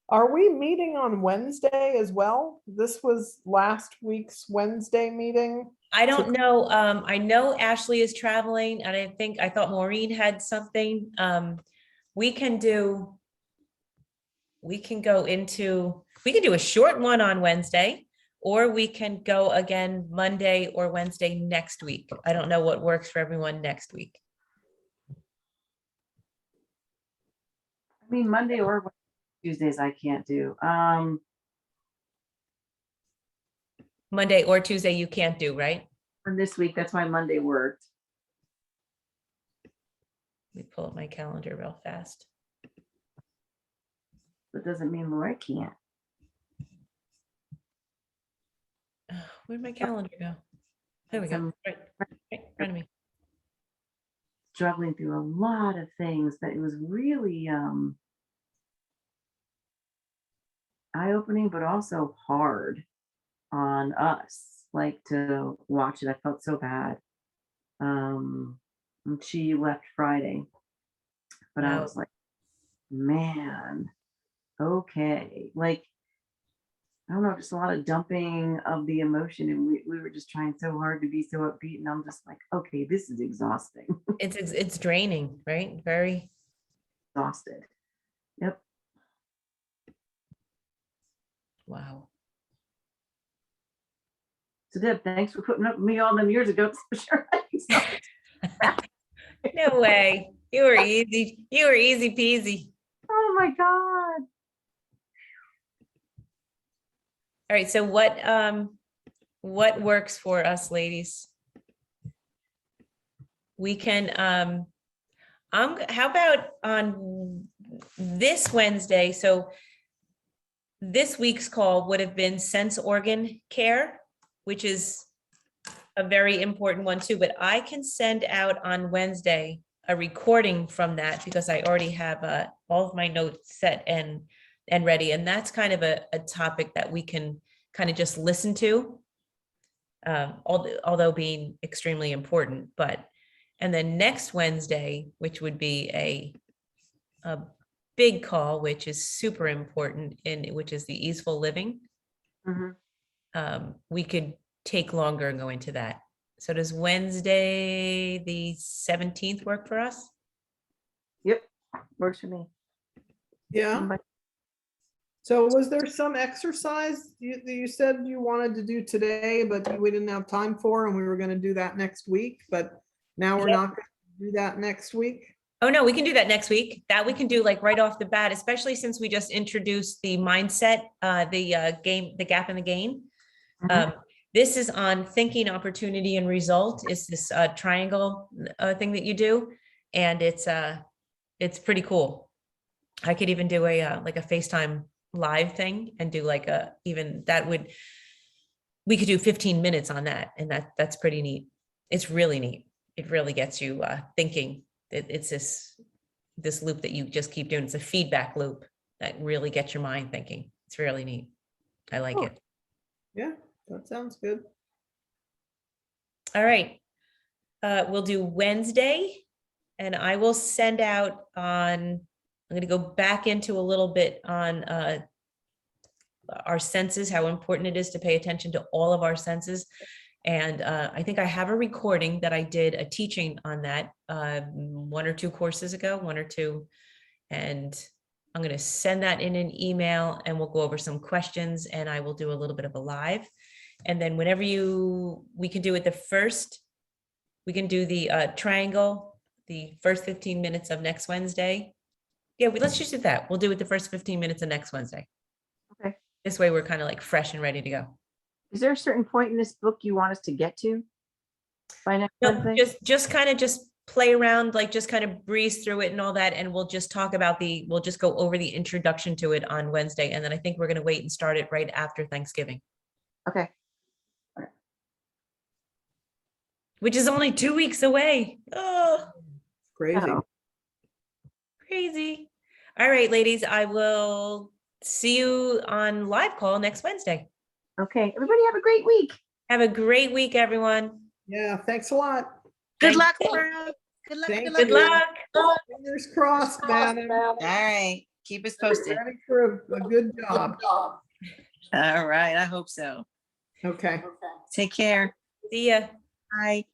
Are we meeting on Wednesday as well? This was last week's Wednesday meeting. I don't know. I know Ashley is traveling, and I thought Maureen had something. We can do a short one on Wednesday, or we can go again Monday or Wednesday next week. I don't know what works for everyone next week. I mean, Monday or Tuesdays I can't do. Monday or Tuesday you can't do, right? For this week, that's why Monday worked. Let me pull up my calendar real fast. That doesn't mean Laura can't. Where'd my calendar go? There we go. Some- Right in front of me. Struggling through a lot of things, but it was really eye-opening, but also hard on us, like, to watch it. I felt so bad. And she left Friday, but I Wow. was like, man, okay. Like, I don't know, just a lot of dumping of the emotion. And we were just trying so hard to be so upbeat. And I'm just like, okay, this is exhausting. It's draining, right? Very. Exhausted. Yep. Wow. So Deb, thanks for putting up with me all them years ago. Sure. No way. You were easy. You were easy peasy. Oh my God. All right. So what works for us, ladies? We can how about on this Wednesday? So this week's call would have been sense organ care, which is a very important one too, but I can send out on Wednesday a recording from that because I already have all of my notes set and ready. And that's kind of a topic that we can kind of just listen to, although being extremely important. And then next Wednesday, which would be a big call, which is super important, which is the easeful living. Mhm. We could take longer and go into that. So does Wednesday, the 17th work for us? Yep. Works for me. Yeah. So was there some exercise you said you wanted to do today, but we didn't have time for, and we were going to do that next week, but now we're Yep. not going to do that next week? Oh, no, we can do that next week. That we can do like right off the bat, especially since we just introduced the mindset, the gap and the gain. Mhm. This is on thinking, opportunity, and result. It's this triangle thing that you do, and it's pretty cool. I could even do a like a FaceTime live thing and do like we could do 15 minutes on that, and that's pretty neat. It's really neat. It really gets you thinking. It's this loop that you just keep doing. It's a feedback loop that really gets your mind thinking. It's really neat. I like Cool. it. Yeah, that sounds good. All right. We'll do Wednesday, and I will send out I'm going to go back into a little bit on our senses, how important it is to pay attention to all of our senses. And I think I have a recording that I did a teaching on that 1 or 2 courses ago, 1 or 2. And I'm going to send that in an email, and we'll go over some questions, and I will do a little bit of a live. And then whenever we can do it we can do the triangle, the first 15 minutes of next Wednesday. Yeah, let's just do that. We'll do it the first 15 minutes of next Wednesday. Okay. This way we're kind of like fresh and ready to go. Is there a certain point in this book you want us to get to by next No, Wednesday? just kind of just play around, like just kind of breeze through it and all that. And we'll just talk about we'll just go over the introduction to it on Wednesday. And then I think we're going to wait and start it right after Thanksgiving. Okay. which is only 2 weeks away. Oh, Crazy. Oh. crazy. All right, ladies, I will see you on live call next Wednesday. Okay, everybody have a great week. Have a great week, everyone. Yeah, thanks a lot. Good Thank luck, you. Laura. Good luck. Thank Good you. luck. Fingers crossed, madam. All right. Keep us posted. Ready for a good job. All right. I hope so. Okay. Take care. See ya. Bye.